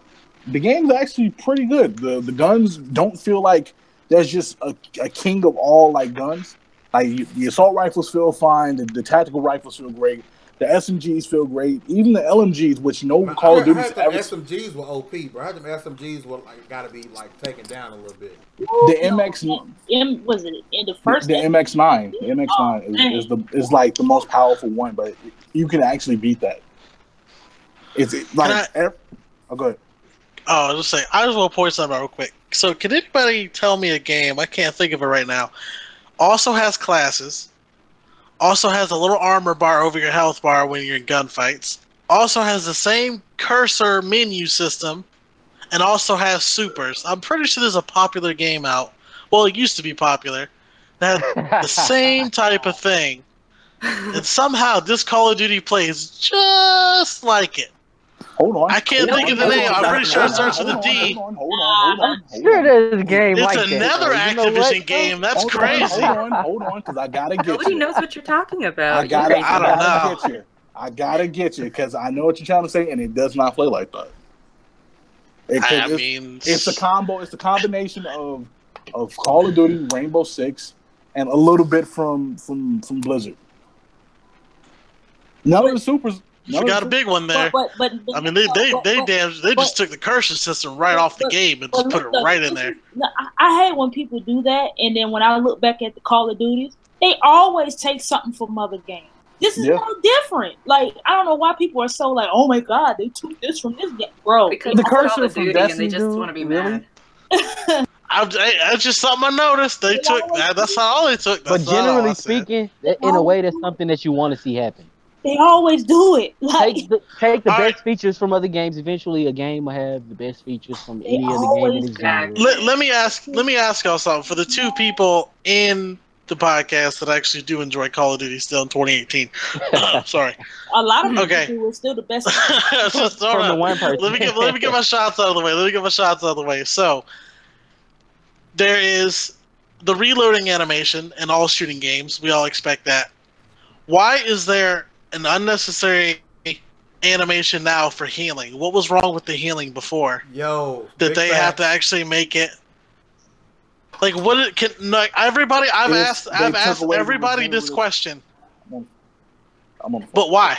the game's actually pretty good. The guns don't feel like there's just a king of all like guns. Like the assault rifles feel fine, the tactical rifles feel great, the SMGs feel great, even the LMGs, which no Call of Duty ever. SMGs were OP, bro. I heard them SMGs were like gotta be like taken down a little bit. The MX was it in the first? The MX9, the MX9 is like the most powerful one, but you can actually beat that. It's like go ahead. Oh, I was just saying, I just want to point something out real quick. So, can anybody tell me a game? I can't think of it right now. Also has classes. Also has a little armor bar over your health bar when you're in gunfights. Also has the same cursor menu system. And also has supers. I'm pretty sure there's a popular game out. Well, it used to be popular. That had the same type of thing. And somehow this Call of Duty plays just like it. Hold on. I can't think of the name. I'm pretty sure it starts with a D. Hold on. Sure, there's a game It's like another that. Activision game. That's crazy. Hold on, because I gotta get you. Nobody knows what you're talking about. I don't know. I gotta get you because I know what you're trying to say, and it does not play like that. It's a combo. It's a combination of Call of Duty, Rainbow Six, and a little bit from Blizzard. None of the supers. You got a big one there. But I mean, they just took the cursor system right off the game and just put it right in there. I hate when people do that, and then when I look back at the Call of Duties, they always take something from other games. This is no different. Like, I don't know why people are so like, oh my god, they took this from this game, bro. Because the it's cursor Call of from Duty Destiny, and they just want to be mad. That's just something I noticed. They took that. That's not all they took. But generally speaking, in a way, that's something that you want to see happen. They always do it. Like, take the best features from other games. Eventually, a game will have the best features from any other game in its genre. Let me ask y'all something. For the two people in the podcast that actually do enjoy Call of Duty still in 2018. Sorry. A lot of people were still the best. From the one person. Let me get my shots out of the way. So there is the reloading animation in all shooting games. We all expect that. Why is there an unnecessary animation now for healing? What was wrong with the healing before? That they have to actually make it like what it can like everybody I've asked everybody this question. But why?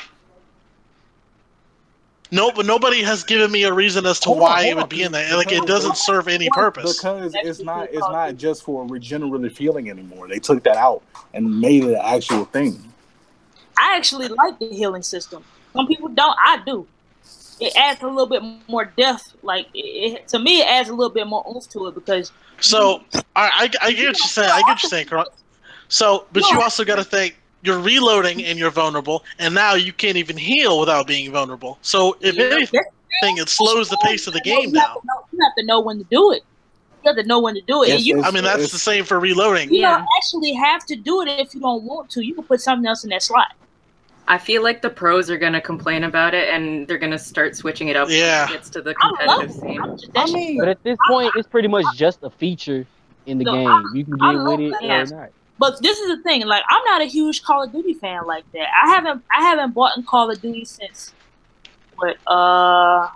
No, but nobody has given me a reason as to why it would be in there. Like it doesn't serve any purpose. Because it's not just for regenerative healing anymore. They took that out and made it an actual thing. I actually like the healing system. Some people don't. I do. It adds a little bit more depth. Like to me, it adds a little bit more oomph to it because. So I get what you're saying. I get what you're saying, Carl. So, but you also got to think you're reloading and you're vulnerable, and now you can't even heal without being vulnerable. So, if anything, it slows the pace of the game down. You have to know when to do it. You have to know when to do it. I mean, that's the same for reloading. You don't actually have to do it if you don't want to. You can put something else in that slot. I feel like the pros are going to complain about it, and they're going to start switching it up when it gets to the competitive scene. I mean, but at this point, it's pretty much just a feature in the game. You can get with it or not. But this is the thing. Like, I'm not a huge Call of Duty fan like that. I haven't bought in Call of Duty since what? Trying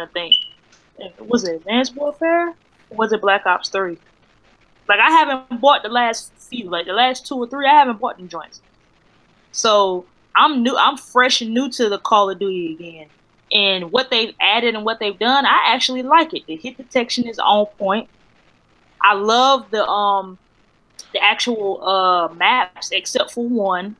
to think. Was it Advanced Warfare? Or was it Black Ops 3? Like, I haven't bought the last few. Like the last 2 or 3, I haven't bought them joints. So I'm fresh and new to the Call of Duty again. And what they've added and what they've done, I actually like it. The hit detection is on point. I love the actual maps except for one.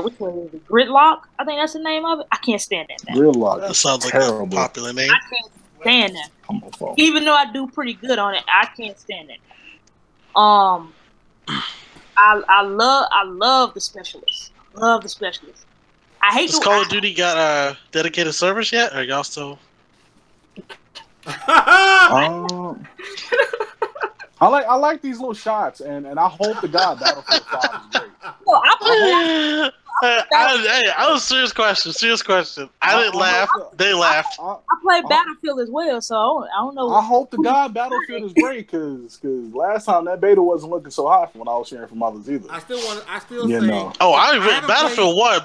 Which one is it? Gridlock? I think that's the name of it. I can't stand that map. Gridlock. That sounds like a popular name. I can't stand that. Even though I do pretty good on it, I can't stand it. I love the specialists. Love the specialists. I hate. Has Call of Duty got dedicated servers yet? Or y'all still? I like these little shots, and I hope to God Battlefield 5 is great. Well, I was serious question. I didn't laugh. They laughed. I played Battlefield as well, so I don't know. I hope to God Battlefield is great, because last time that beta wasn't looking so hot from what I was hearing from others either. I still say. Oh, Battlefield 1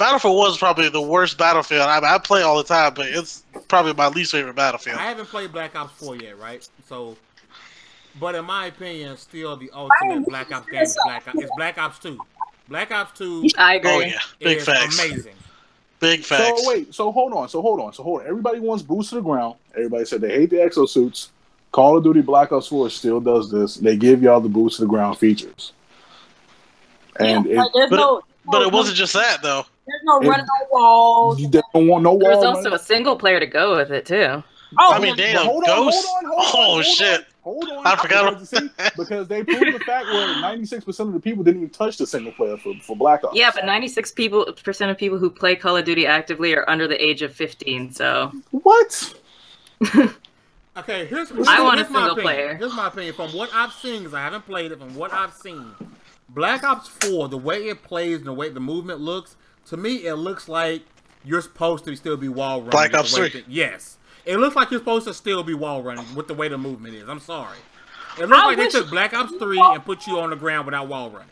is probably the worst Battlefield. I play all the time, but it's probably my least favorite Battlefield. I haven't played Black Ops 4 yet, right? So, but in my opinion, still the ultimate Black Ops game is Black Ops 2. Black Ops 2. I agree. Oh yeah, big facts. Amazing. Big facts. So wait, so hold on. Everybody wants boots to the ground. Everybody said they hate the exosuits. Call of Duty Black Ops 4 still does this. They give y'all the boots to the ground features. And but it wasn't just that though. There's no running on walls. You don't want no wall. There's also a single player to go with it too. Oh, I mean, damn, Ghost. Shit. Hold on. I forgot. Because they proved the fact where 96% of the people didn't even touch the single player for Black Ops. Yeah, but 96% of people who play Call of Duty actively are under the age of 15. So what? Okay, here's I want a my single opinion. player. Here's my opinion from what I've seen, because I haven't played it. From what I've seen, Black Ops 4, the way it plays and the way the movement looks, to me, it looks like you're supposed to still be wall running. Black Ops 3. Yes. It looks like you're supposed to still be wall running with the way the movement is. I'm sorry. It looks like they took Black Ops 3 and put you on the ground without wall running.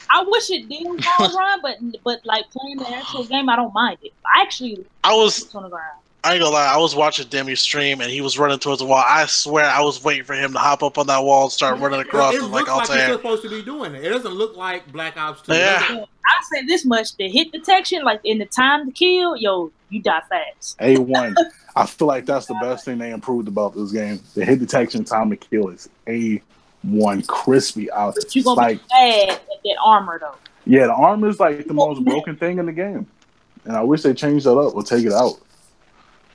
I wish it did wall run, but like playing the actual game, I don't mind it. I actually on the ground. I ain't gonna lie, I was watching Demi stream and he was running towards the wall. I swear I was waiting for him to hop up on that wall and start running across it like all time. It looks like you're supposed to be doing it. It doesn't look like Black Ops 2. Yeah. I say this much: the hit detection, like in the time to kill, yo, you die fast. A1. I feel like that's the best thing they improved about this game. The hit detection time to kill is A1, crispy out. But you gonna be bad at that armor though. Yeah, the armor is like the most broken thing in the game, and I wish they changed that up or take it out.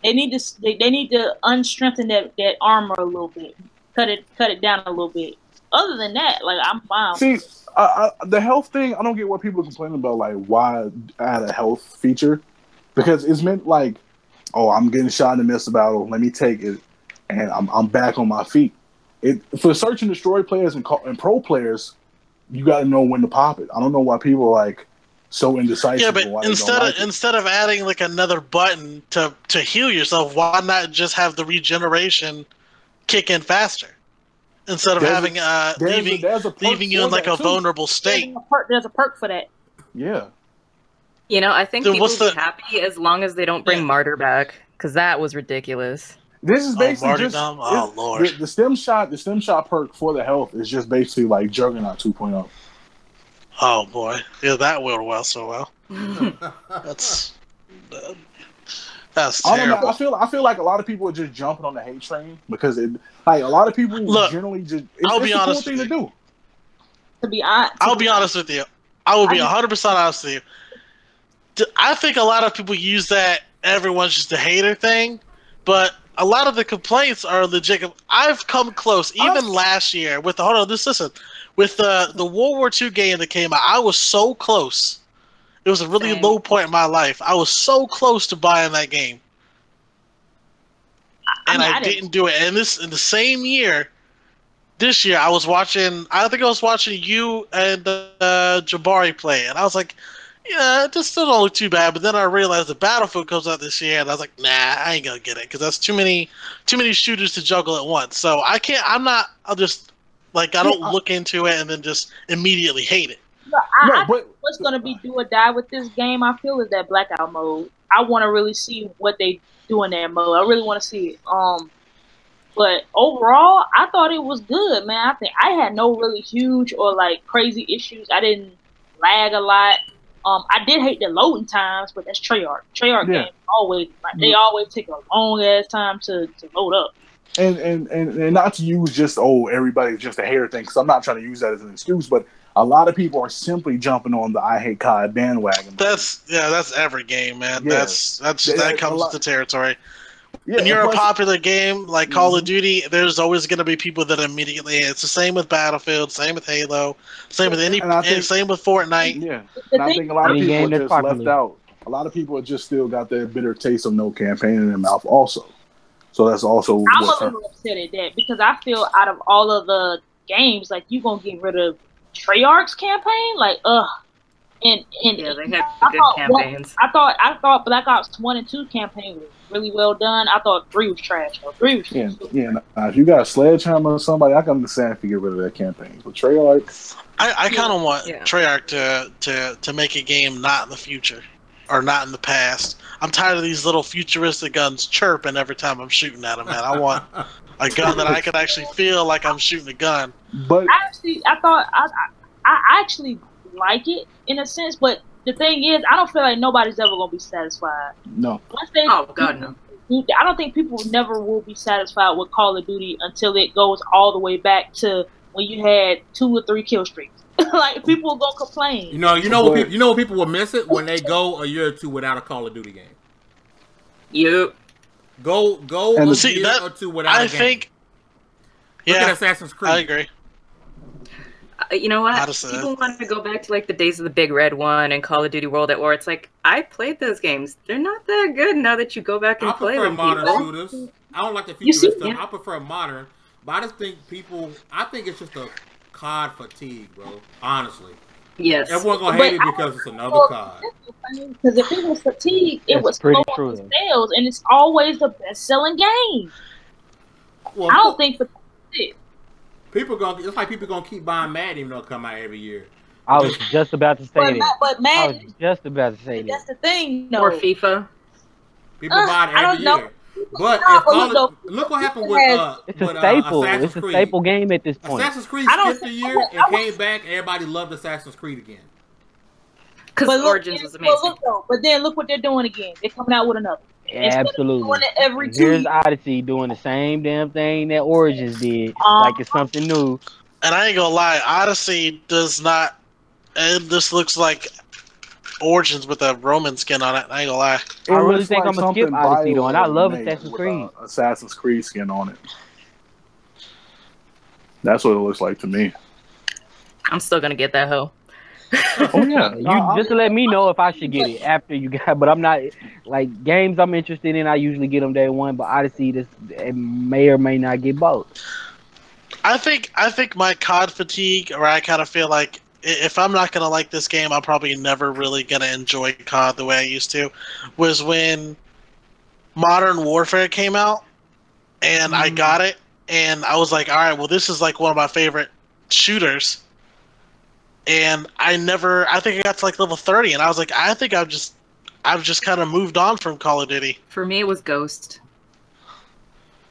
They need to unstrengthen that armor a little bit, cut it down a little bit. Other than that, like I'm fine. See, the health thing, I don't get what people are complaining about. Like, why add a health feature? Because it's meant like, oh, I'm getting shot in the midst of battle. Let me take it, and I'm back on my feet. For search and destroy players and pro players, you got to know when to pop it. I don't know why people are like so indecisive. Yeah, but instead of adding like another button to heal yourself, why not just have the regeneration kick in faster instead of leaving you in like a vulnerable state? There's a perk for that. Yeah. You know, I think people will be happy as long as they don't bring Martyr back, because that was ridiculous. This is basically Lord. The stem shot perk for the health is just basically like Juggernaut 2.0. Oh boy, yeah, that went well so well. That's terrible. I feel like a lot of people are just jumping on the hate train because a lot of people generally just. I'll be honest thing to do. I'll be honest with you. I will be 100% honest with you. I think a lot of people use that everyone's just a hater thing, but a lot of the complaints are legit. I've come close, even last year with with the World War II game that came out. I was so close. It was a really low point in my life. I was so close to buying that game, and I didn't do it. And in the same year, this year I was watching. I think I was watching you and Jabari play, and I was like, yeah, this still don't look too bad. But then I realized the Battlefield comes out this year, and I was like, nah, I ain't gonna get it because that's too many shooters to juggle at once. So I can't. I'll just I don't look into it and then just immediately hate it. I think what's gonna be do or die with this game, I feel, is that blackout mode. I want to really see what they do in that mode. I really want to see it. But overall, I thought it was good, man. I think I had no really huge or like crazy issues. I didn't lag a lot. I did hate the loading times, but that's Treyarch. Treyarch games always they always take a long ass time to load up. And not to use just everybody's just a hater thing, because I'm not trying to use that as an excuse, but a lot of people are simply jumping on the I hate COD bandwagon. That's every game, man. Yeah. That comes with the territory. Yeah, when you're a popular game like Call of Duty, there's always going to be people that immediately. It's the same with Battlefield, same with Halo, same with same with Fortnite. Yeah, and I think a lot of people are just left out. A lot of people have just still got their bitter taste of no campaign in their mouth, also. So that's also. I'm a little upset at that because I feel out of all of the games, like you gonna get rid of Treyarch's campaign, like and yeah, they have good campaigns. I thought Black Ops 1 and 2 campaign was really well done. I thought 3 was trash. Though. 3 was trash. If you got a Sledgehammer or somebody, I can understand if you get rid of that campaign. But Treyarch, I kind of want Treyarch to make a game not in the future or not in the past. I'm tired of these little futuristic guns chirping every time I'm shooting at them, man. I want a gun that I can actually feel like I'm shooting a gun. But I actually like it in a sense, but the thing is, I don't feel like nobody's ever gonna be satisfied. no. Once they, Oh God, no. I don't think people never will be satisfied with Call of Duty until it goes all the way back to when you had 2 or 3 kill streaks. Like people are gonna complain. You know what people will miss it when they go a year or 2 without a Call of Duty game. Yep. Go And a year or 2 without a game. Look at Assassin's Creed. I agree. You know what? Odyssey. People want to go back to like the days of the Big Red One and Call of Duty World at War. It's like I played those games. They're not that good now that you go back and play them. I prefer modern people. shooters. I don't like the futuristic stuff. Yeah. I prefer modern, but I just think I think it's just a COD fatigue, bro. Honestly, Yes. everyone's gonna hate it because it's another COD. Because if it was fatigue, it That's was pretty slow true, on the though. sales, and it's always the best-selling game. Well, I don't think fatigue is it. It's like people gonna keep buying Madden even though it come out every year. I was just about to say But, that. but I Madden, was just about to say that's that. the thing, no. Or FIFA. People buy it I every don't year. But Nah, if but look what happened with It's a staple. Assassin's It's a Creed. staple game at this point. Assassin's Creed I don't skipped a think- year I and was- came back. Everybody loved Assassin's Creed again. Because Origins was amazing. But then look what they're doing again. They're coming out with another. Instead of Absolutely. doing it every 2 Here's years. Odyssey doing the same damn thing that Origins did, Uh-huh. like it's something new. And I ain't gonna lie, Odyssey does not. And this looks like Origins with a Roman skin on it. I ain't gonna lie. It I really looks think like I'm gonna skip something Odyssey though, and I BioWare love made Assassin's with Creed. a Assassin's Creed skin on it. That's what it looks like to me. I'm still gonna get that hoe. Oh yeah, You just to let me know if I should get it after you got, but I'm not like games I'm interested in. I usually get them day one, but Odyssey, it may or may not get both. I think my COD fatigue, or I kind of feel like if I'm not gonna like this game, I'm probably never really gonna enjoy COD the way I used to. Was when Modern Warfare came out, and I got it, and I was like, all right, well, this is like one of my favorite shooters. And I think I got to like level 30, and I was like, I think I've just kind of moved on from Call of Duty. For me, it was Ghost.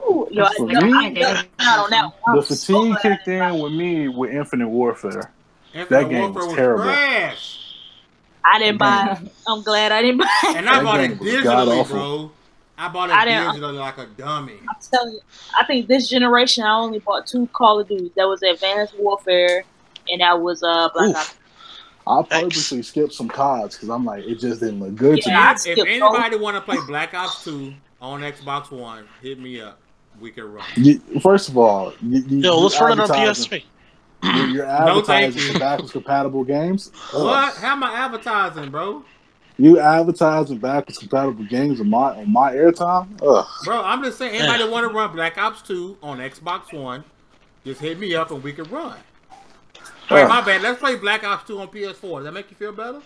Ooh, yo, For I me, don't know. the fatigue kicked in with me with Infinite Warfare. That game was terrible. Trash. I didn't buy it. I'm glad I didn't buy it. And I That bought game it was digitally, god-awful. bro. I bought it I didn't- digitally like a dummy. I'm telling you, I think this generation I only bought 2 Call of Duty. That was Advanced Warfare, and that was Black Ops. I purposely skipped some CODs because I'm like, it just didn't look good to me. Yeah, If anybody want to play Black Ops 2 on Xbox One, hit me up. We can run. First of all, Yo, let's run it on advertising- PSP. You're No, thank advertising you. for backwards compatible games. Ugh. What? How am I advertising, bro? You advertising backwards compatible games on my airtime? Ugh. Bro, I'm just saying, anybody want to run Black Ops 2 on Xbox One, just hit me up and we can run. All right, my bad. Let's play Black Ops 2 on PS4. Does that make you feel better?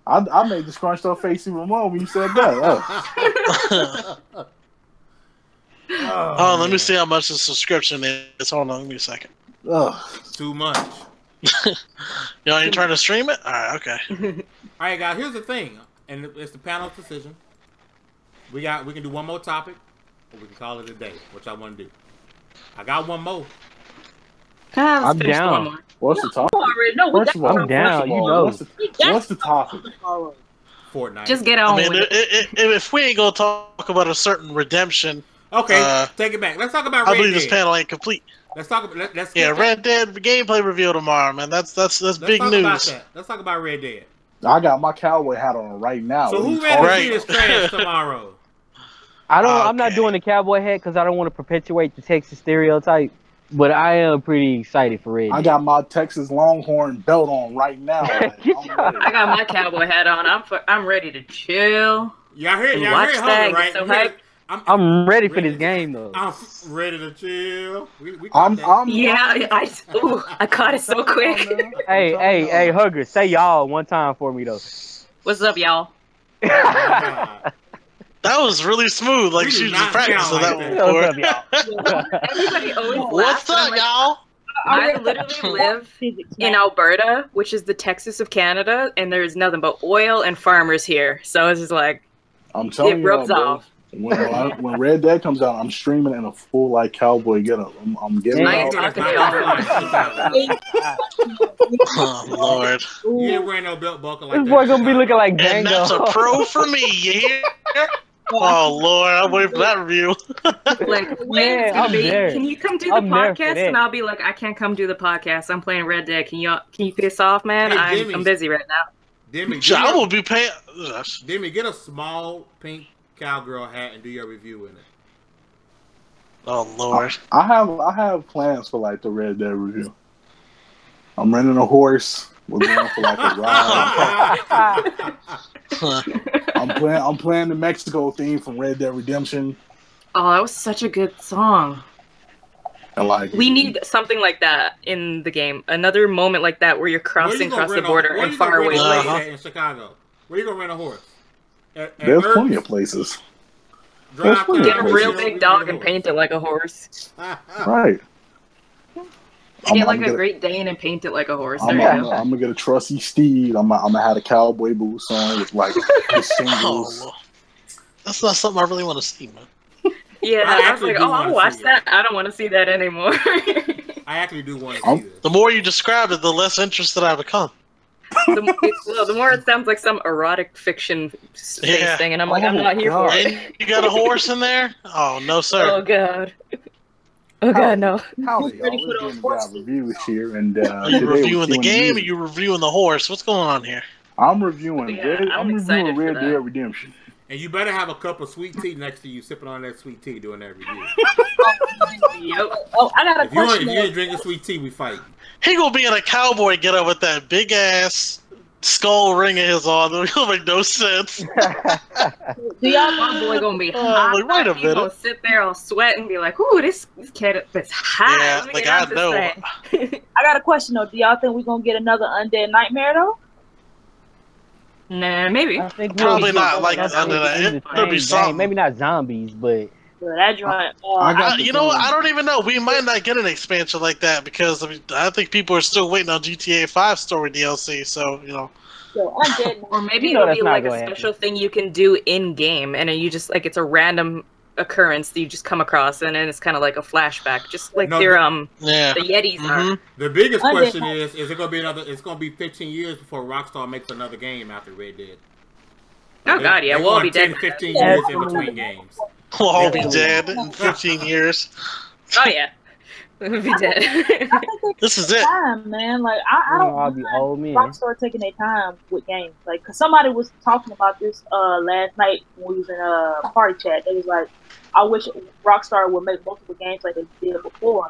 I made the scrunched up face even more when you said that. Ugh. Oh, let me see how much the subscription is. Hold on, give me a second. Ugh. Too much. Yo, you trying to stream it? All right, okay. All right, guys. Here's the thing, and it's the panel's decision. We can do one more topic, or we can call it a day. Which I want to do. I got one more. Let's I'm finish the down. one more. What's the topic? Already know we First got of all, I'm down, you know. What's the topic? tomorrow. Fortnite. Just get I on mean, with it. if we ain't gonna talk about a certain redemption, Okay, take it back. Let's talk about I Red believe Dead. this panel ain't complete. Let's talk about. Let's Yeah, skip Red Dead gameplay reveal tomorrow, man. That's Let's big talk about news. that. Let's talk about Red Dead. I got my cowboy hat on right now. So What are who you ready to Right. see this trash tomorrow? I'm not Okay. doing the cowboy hat because I don't want to perpetuate the Texas stereotype, but I am pretty excited for Red. I got my Texas Longhorn belt on right now. Like, I'm ready. I got my cowboy hat on. I'm ready to chill. Y'all heard Watch Hogan, that, right? so You heard- hype. I'm ready for this game though. I'm ready to chill. We I'm Yeah, I caught it so quick. Hey, Hugger, say y'all one time for me though. What's up, y'all? God. That was really smooth. Like We she do was not practicing sound that like one that. What's for. up, y'all? Everybody always laughs. What's and I'm up, like, y'all? I literally live in Alberta, which is the Texas of Canada, and there's nothing but oil and farmers here. So it's just like, I'm telling it you, rubs bro, off. When Red Dead comes out, I'm streaming in a full like cowboy getup. I'm getting I ain't out. talking to Oh Lord! You ain't wearing no belt buckle like This that. boy gonna be looking like And Django. that's a pro for me. You hear? Oh Lord! I'm waiting for that review. Like, Man, I'm there. can you come do the I'm there for podcast? that. And I'll be like, I can't come do the podcast. I'm playing Red Dead. Can you piss off, man? Hey, I'm busy right now. Demi, I will be paying. Demi, get a small pink cowgirl hat and do your review in it. Oh Lord! I have plans for like the Red Dead review. I'm renting a horse. We're going for like a ride. I'm playing the Mexico theme from Red Dead Redemption. Oh, that was such a good song. And like We need something like that in the game. Another moment like that where you're crossing across the border and far away places. In Chicago, where you gonna rent a horse? There's plenty of places. Get Get a real big dog and paint it like a horse. Right. Get like a Great Dane and paint it like a horse. There I'm you go. gonna get a trusty steed. I'm gonna have the cowboy boots on with like the singles. Oh, that's not something I really want to see, man. Yeah, I was like, oh, I'll watch see that. I don't want to see that anymore. I actually do want to see this. The more you describe it, the less interested I become. The more it sounds like some erotic fiction space thing, and I'm like, I'm not here for it. And you got a horse in there? Oh no, sir. Oh god. Oh god, no. How's y'all? We're doing reviews here, and Are you reviewing the game? Or are you reviewing the horse? What's going on here? I'm reviewing. Yeah, I'm reviewing Red Dead Redemption. And you better have a cup of sweet tea next to you, sipping on that sweet tea during that review. Yep. Oh, I got a question. If you ain't drinking sweet tea, we fight. He gonna be in a cowboy getup with that big ass skull ring of his on. It'll make no sense. Do y'all My boy gonna be hot. Like, wait a He's gonna minute. sit there all sweat and be like, ooh, this kid is hot. Yeah, Let me like get out I this know. thing. I got a question though. Do y'all think we're gonna get another Undead Nightmare though? Nah, maybe. I think Probably we'll not, like, get under that. in the It'll be same something. game. Maybe not zombies, but Yeah, that joint. You know what? I don't even know. We might not get an expansion like that because I think people are still waiting on GTA 5 story DLC. So Undead. Or maybe You know it'll that's be not like a gonna special thing you can do in game, and then you just like it's a random occurrence that you just come across, and then it's kind of like a flashback, just like No, the yeah. Yetis are. The biggest Undead question Nightmare. is it gonna be another? It's gonna be 15 years before Rockstar makes another game after Red Dead. Oh god, yeah, They we'll all want be 10, dead. 15 years in between games. We'll all be dead in 15 years. Oh yeah, we'll be dead. This is it. Time, man. Like I don't. I'll be old man. Rockstar taking their time with games, like, cause somebody was talking about this last night when we was in a party chat. They was like, I wish Rockstar would make multiple games like they did before.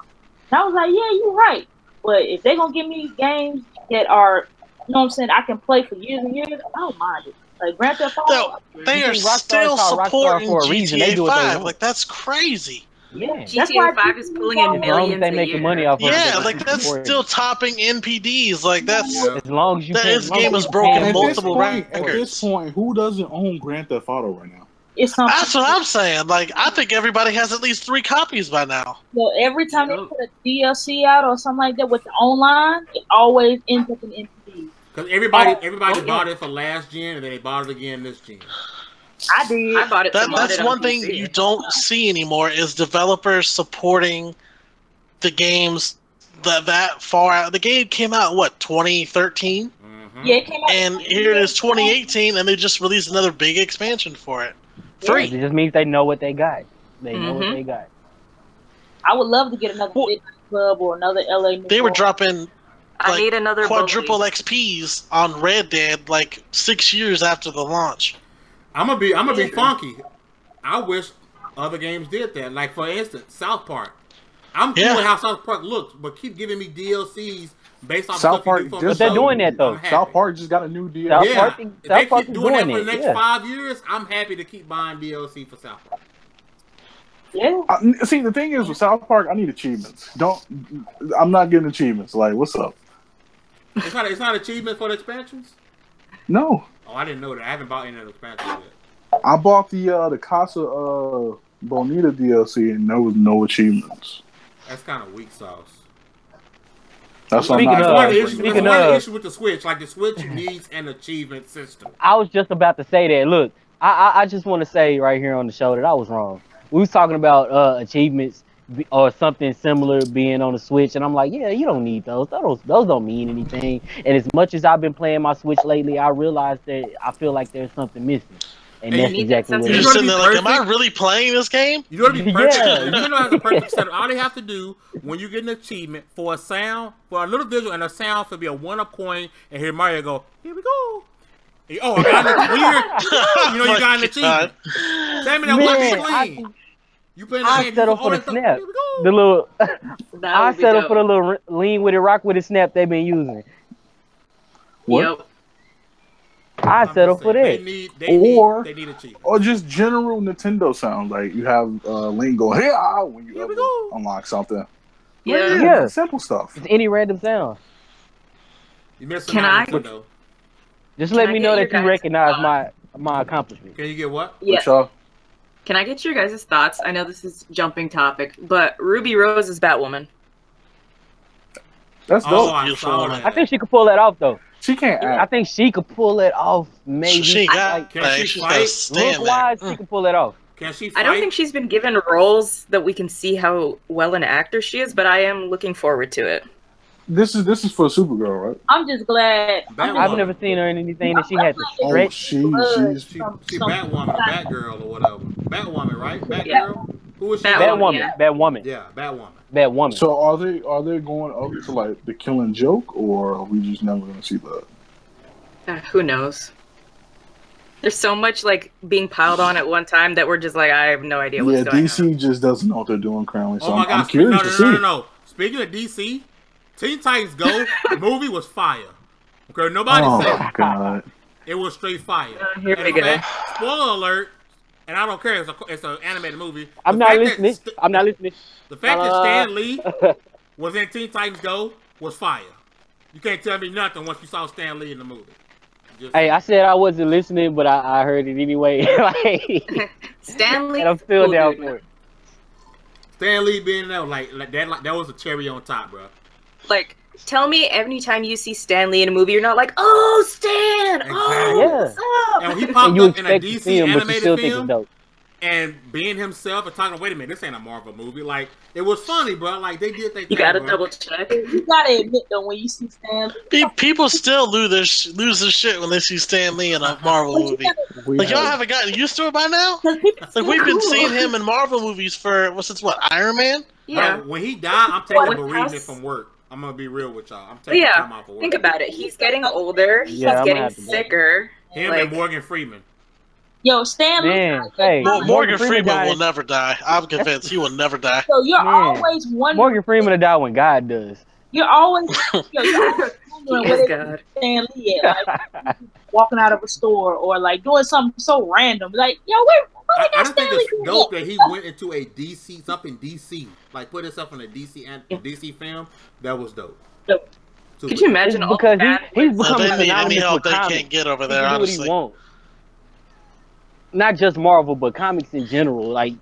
And I was like, yeah, you're right. But if they gonna give me games that are, you know what I'm saying, I can play for years and years, I don't mind it. Like Grand Theft Auto. No, they are Rockstar still called Rockstar supporting for a reason. They GTA do what they 5. want. Like that's crazy. Yeah. That's GTA why 5 is pulling in As long as millions they a making year. money off of it. Yeah, they like that's support it. still topping NPDs. Like that's Yeah. As long as you That pay, this as long game as is you broken pay- At multiple at records. this point, who doesn't own Grand Theft Auto right now? It's something. That's what I'm saying. Like I think everybody has at least 3 copies by now. So every time they put a DLC out or something like that with the online, it always ends up in NPD. Because everybody bought it for last gen, and then they bought it again this gen. I did. I bought it. to mod That's it on one thing PC. you don't see anymore is developers supporting the games that far out. The game came out what 2013, Mm-hmm. Yeah, it came out. and here it is 2018, and they just released another big expansion for it. It 3. just means they know what they got. They know what Mhm. they got. I would love to get another Well, Midnight Club or another LA. New They were York. dropping I like, need another quadruple bully. XPs on Red Dead like 6 years after the launch. I'm gonna be funky. I wish other games did that. Like for instance, South Park. I'm cool Yeah. with how South Park looks, but keep giving me DLCs based on South stuff Park you do from just- the But they're show. doing that, though. I'm happy. South Park just got a new deal. South Yeah, Park- if South they Park keep is doing that doing for the it, next yeah. 5 years, I'm happy to keep buying DLC for South Park. Yeah. See, the thing is with South Park, I need achievements. I'm not getting achievements. Like, what's up? It's not achievement for the expansions. No, Oh, I didn't know that. I haven't bought any of the expansions yet. I bought the Casa Bonita DLC, and there was no achievements. That's kind of weak sauce. That's what Speaking I'm of- not One gonna issue, bring speaking up. one of- issue with the Switch. Like the Switch needs an achievement system. I was just about to say that. Look, I just want to say right here on the show that I was wrong. We was talking about achievements or something similar being on the Switch, and I'm like, yeah, you don't need those. Those don't mean anything. And as much as I've been playing my Switch lately, I realized that I feel like there's something missing, and And that's you need that exactly what sense it You're You is. know sitting there what'd like, be am I perfect? really playing this game? You know what would be perfect? Yeah. You know has a perfect setup. All they have to do when you get an achievement for a sound, for a little visual and a sound could be a 1-up coin, and hear Mario go, here we go. And, oh, I got an achievement. You know you got an achievement. Tell me that Man, one clean. You playing the I game, set you up go, for oh, the that's the- snap. Here we go. The little, That I would be set up for the dope. little lean with it, rock with it snap they've been using. What? Yep. I I'm set just up for saying, that. They need achievements. Or just general Nintendo sound. Like you have Link go, hey, when you Here we ever go. unlock something. Yeah. Yeah. Simple stuff. Just any random sound. You missing Can out, I- Nintendo. Just Can let I me get know your that you guys' recognize thoughts? my accomplishment. Can you get what? Yeah. But y'all, Can I get your guys' thoughts? I know this is jumping topic, but Ruby Rose is Batwoman. that's Oh, dope. I Beautiful saw woman. that. I think she could pull that off though. She can't I act. think she could pull it off. Maybe She got like Can like, she she's fight? gotta stand look wise, there. she could pull it off. Can she fight? I don't think she's been given roles that we can see how well an actor she is, but I am looking forward to it. This is for Supergirl, right? I'm just glad. Batwoman. I've never seen her in anything that she had to Oh, stretch. she's She Batwoman, Batgirl, or whatever. Batwoman, right? Batgirl? Yeah. Who is she? Batwoman. Batwoman. Yeah, Batwoman. Batwoman. So are they going up to like the Killing Joke, or are we just never gonna see that? Who knows? There's so much like being piled on at one time that we're just like, I have no idea what's Yeah, going DC on. just doesn't know what they're doing currently. So Oh my I'm gosh! curious to see. No. Speaking of DC, Teen Titans Go movie was fire. Okay, nobody Oh said my god! it was straight fire. Here And we in go. fact, spoiler alert, and I don't care. It's an animated movie. I'm The not fact that listening. I'm not listening. The fact that Stan Lee was in Teen Titans Go was fire. You can't tell me nothing once you saw Stan Lee in the movie. Just, Hey, I said I wasn't listening, but I heard it anyway. Like, Stanley, and I'm still cool down dude. for it. Stan Lee being there like that was a cherry on top, bro. Like, tell me anytime you see Stan Lee in a movie, you're not like, oh, Stan! Oh, Exactly. what's up? And when he And popped you up in a expect to DC see him, but you animated still think it's film dope. and being himself and talking, wait a minute, this ain't a Marvel movie. Like, it was funny, bro. Like, they did their You thing, gotta bro. double check. You gotta admit though, when you see Stan, People still lose their shit when they see Stan Lee in a Marvel movie. Like y'all haven't gotten used to it by now. Like we've been seeing him in Marvel movies since what, Iron Man? Yeah. Bro, when he died, I'm taking What bereavement else? from work. I'm gonna be real with y'all. I'm But taking yeah, time off of work. think about it. He's getting older. He's Yeah, I'm getting gonna have to go. sicker. Him Like, and Morgan Freeman. yo, Stan Lee. Man, hey, Well, Morgan Freeman died. will never die. I'm convinced he will never die. So you're Man. always wondering. Morgan Freeman will die when God does. You're always, you're always wondering yes, where God. Stan Lee at, like walking out of a store or like doing something so random. Like, yo, where I they got just think Stan Lee it's doing dope that? that he went into a DC, something DC, like put himself in a DC film. That was dope. Dope. Too Could you good. imagine all Because that? he's Well, becoming they need any synonymous help with they comics. can't get over He there, can do what he honestly. wants. Not just Marvel, but comics in general. Like,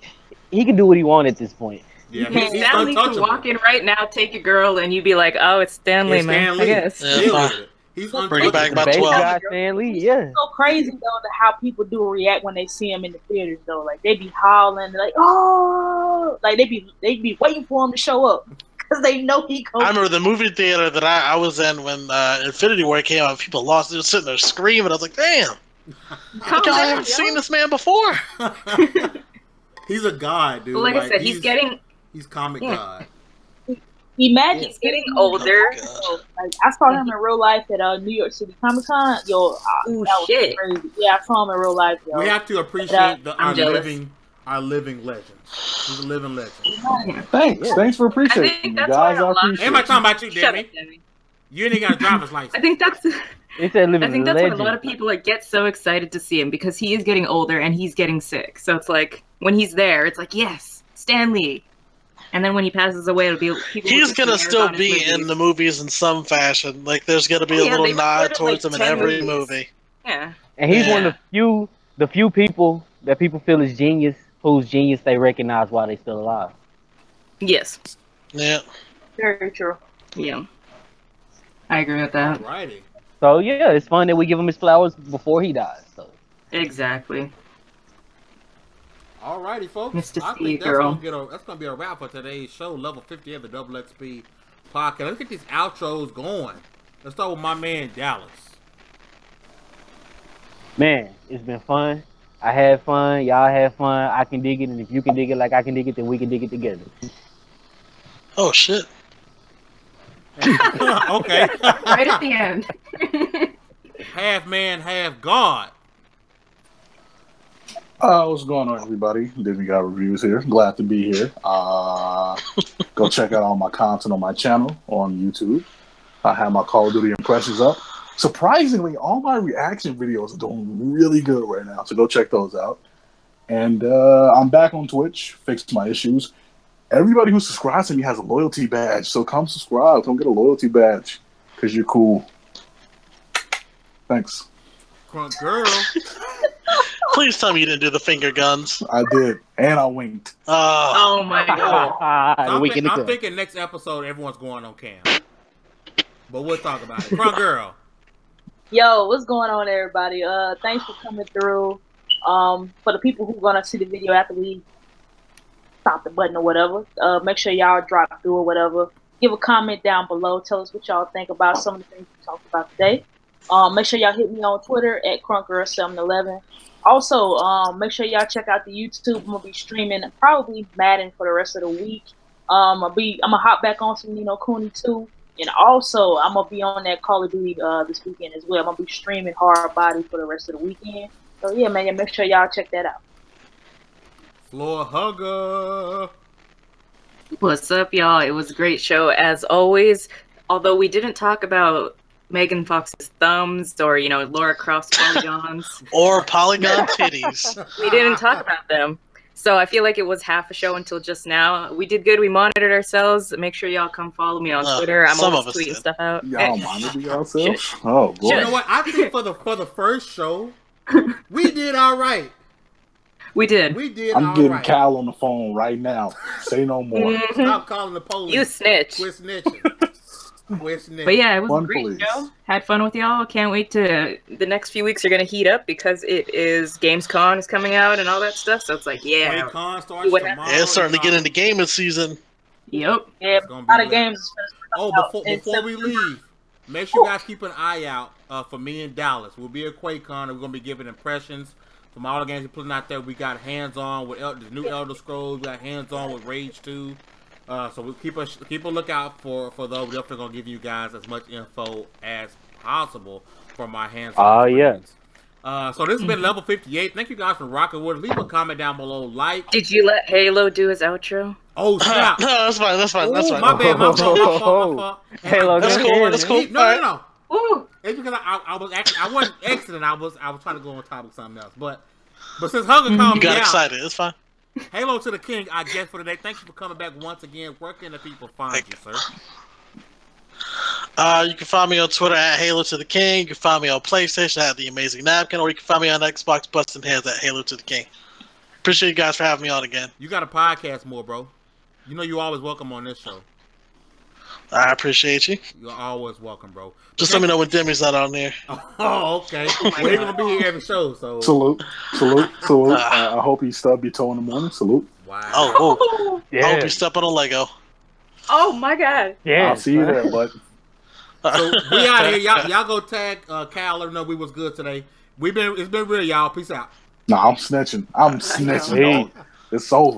he can do what he wants at this point. Yeah, Man, he's Stanley can untouchable. walk in right now, take your girl, and you'd be like, "Oh, it's Stanley, It's man." Stan I Lee. guess. Yeah. Deal fine. with it. He's Bring it back untouchable. by The base 12. guy, Stan Lee, yeah. It's so crazy though to how people do react when they see him in the theaters though. Like they be howling, like oh, like they be waiting for him to show up because they know he I goes. remember the movie theater that I was in when Infinity War came out. People lost. They were sitting there screaming. I was like, "Damn, Calm y'all down, haven't yo. seen this man before." He's a god, dude. But like I said, he's comic Yeah. god. Imagine he's getting older. Oh, Like I saw him in real life at New York City Comic Con. Yo, Ooh, that was shit. crazy. Yeah, I saw him in real life. Yo. We have to appreciate I'm our jealous. living legends. He's a living legend. Thanks for I appreciating think me, that's guys. why a I lot. appreciate Ain't talking about you, Shut Demi. up, Demi. You ain't got a driver's license. I think that's. It's a living I think that's legend. why a lot of people like get so excited to see him because he is getting older and he's getting sick. So it's like when he's there, it's like yes, Stanley. And then when he passes away, it'll be people. He's will gonna just still about his be in movies. the movies in some fashion. Like there's gonna be Oh, a yeah, little they nod recorded, towards like, him in 10 every movies. movie. Yeah. And he's one Yeah. of the few people that people feel is genius, whose genius they recognize while they still alive. Yes. Yeah. Very true. Yeah. I agree with that. Alrighty. So yeah, it's fun that we give him his flowers before he dies. So Exactly. Alrighty, folks. Mr. I C, think girl. that's gonna be a wrap for today's show, level 50 of the Double XP podcast. Let's get these outros going. Let's start with my man Dallas. man, it's been fun. I had fun. Y'all had fun. I can dig it, and if you can dig it like I can dig it, then we can dig it together. Oh shit. Okay. Right at the end. Half man, half God. What's going on, everybody? Disney Guy Reviews here. Glad to be here. Go check out all my content on my channel on YouTube. I have my Call of Duty impressions up. Surprisingly, all my reaction videos are doing really good right now, so go check those out. And I'm back on Twitch, fixed my issues. Everybody who subscribes to me has a loyalty badge, so come subscribe. Come get a loyalty badge, because you're cool. Thanks. Crunk girl. Please tell me you didn't do the finger guns. I did, and I winked. Oh Oh my god. So I'm I'm thinking next episode everyone's going on cam. But we'll talk about it. Crunk girl. Yo, what's going on, everybody? Thanks for coming through. For the people who are gonna see the video after we stop the button or whatever, make sure y'all drop through or whatever. Give a comment down below. Tell us what y'all think about some of the things we talked about today. Make sure y'all hit me on Twitter at CrunkGirl711. Also, make sure y'all check out the YouTube. I'm gonna be streaming probably Madden for the rest of the week. I'm gonna hop back on some Nino Cooney too. And also, I'm going to be on that Call of Duty this weekend as well. I'm going to be streaming Hard Body for the rest of the weekend. So, yeah, man, make sure y'all check that out. Floor hugger. What's up, y'all? It was a great show, as always. Although we didn't talk about Megan Fox's thumbs or, you know, Laura Croft's polygons. Or polygon titties. We didn't talk about them. So I feel like it was half a show until just now. We did good. We monitored ourselves. Make sure y'all come follow me on Twitter. I'm always tweeting stuff out. Y'all monitored yourselves? Oh, boy. You know what? I think for the first show, we did all right. We did. We did I'm all getting right. Cal on the phone right now. Say no more. Stop calling the police. You snitch. Quit snitching. Quit snitching. But yeah, it was Fun a great police. show. Had fun with y'all. Can't wait to. The next few weeks are gonna heat up because it is GamesCon is coming out and all that stuff. So it's like, yeah. Con starts What tomorrow. Yeah, it's starting to get into gaming season. Yep. Yeah, It's a gonna be lot of lit. games. Oh, before we leave, make sure you guys keep an eye out for me and Dallas. We'll be at QuakeCon. We're gonna be giving impressions from all the games we're putting out there. We got hands-on with the new Elder Scrolls. We got hands-on with Rage 2. So we'll keep a lookout for those. We're definitely gonna give you guys as much info as possible from my hands-on. Oh, yeah. So this has been level 58. Thank you guys for rocking with us. Leave a comment down below. Like. Did you let Halo do his outro? Oh snap! No, that's fine. That's fine. That's Ooh, fine. my bad. My fault. Halo, That's go cool. ahead, That's man. cool. No. Ooh. It's because I was actually, I wasn't exiting. I was trying to go on top of something else. But since Hugger called You me got out, excited. It's fine. Halo to the King, I guess for today. Thank you for coming back once again. Where can the people find you, sir? You can find me on Twitter at Halo to the King. You can find me on PlayStation at The Amazing Napkin, or you can find me on Xbox Busting Heads at Halo to the King. Appreciate you guys for having me on again. You got a podcast more, bro. You know you're always welcome on this show. I appreciate you. You're always welcome, bro. Just let me know when Demi's not on there. Oh, okay. Well, he's gonna be here every show, so. Salute. I hope you stub your toe in the morning. Salute. Wow. Oh, Yeah. I hope you step on a Lego. Oh my god. Yeah. I'll see you there, bud. So we out here. Y'all go tag Cal. Let him know we was good today. It's been real, y'all. Peace out. No, I'm snitching. I'm snitching, dog. It's over.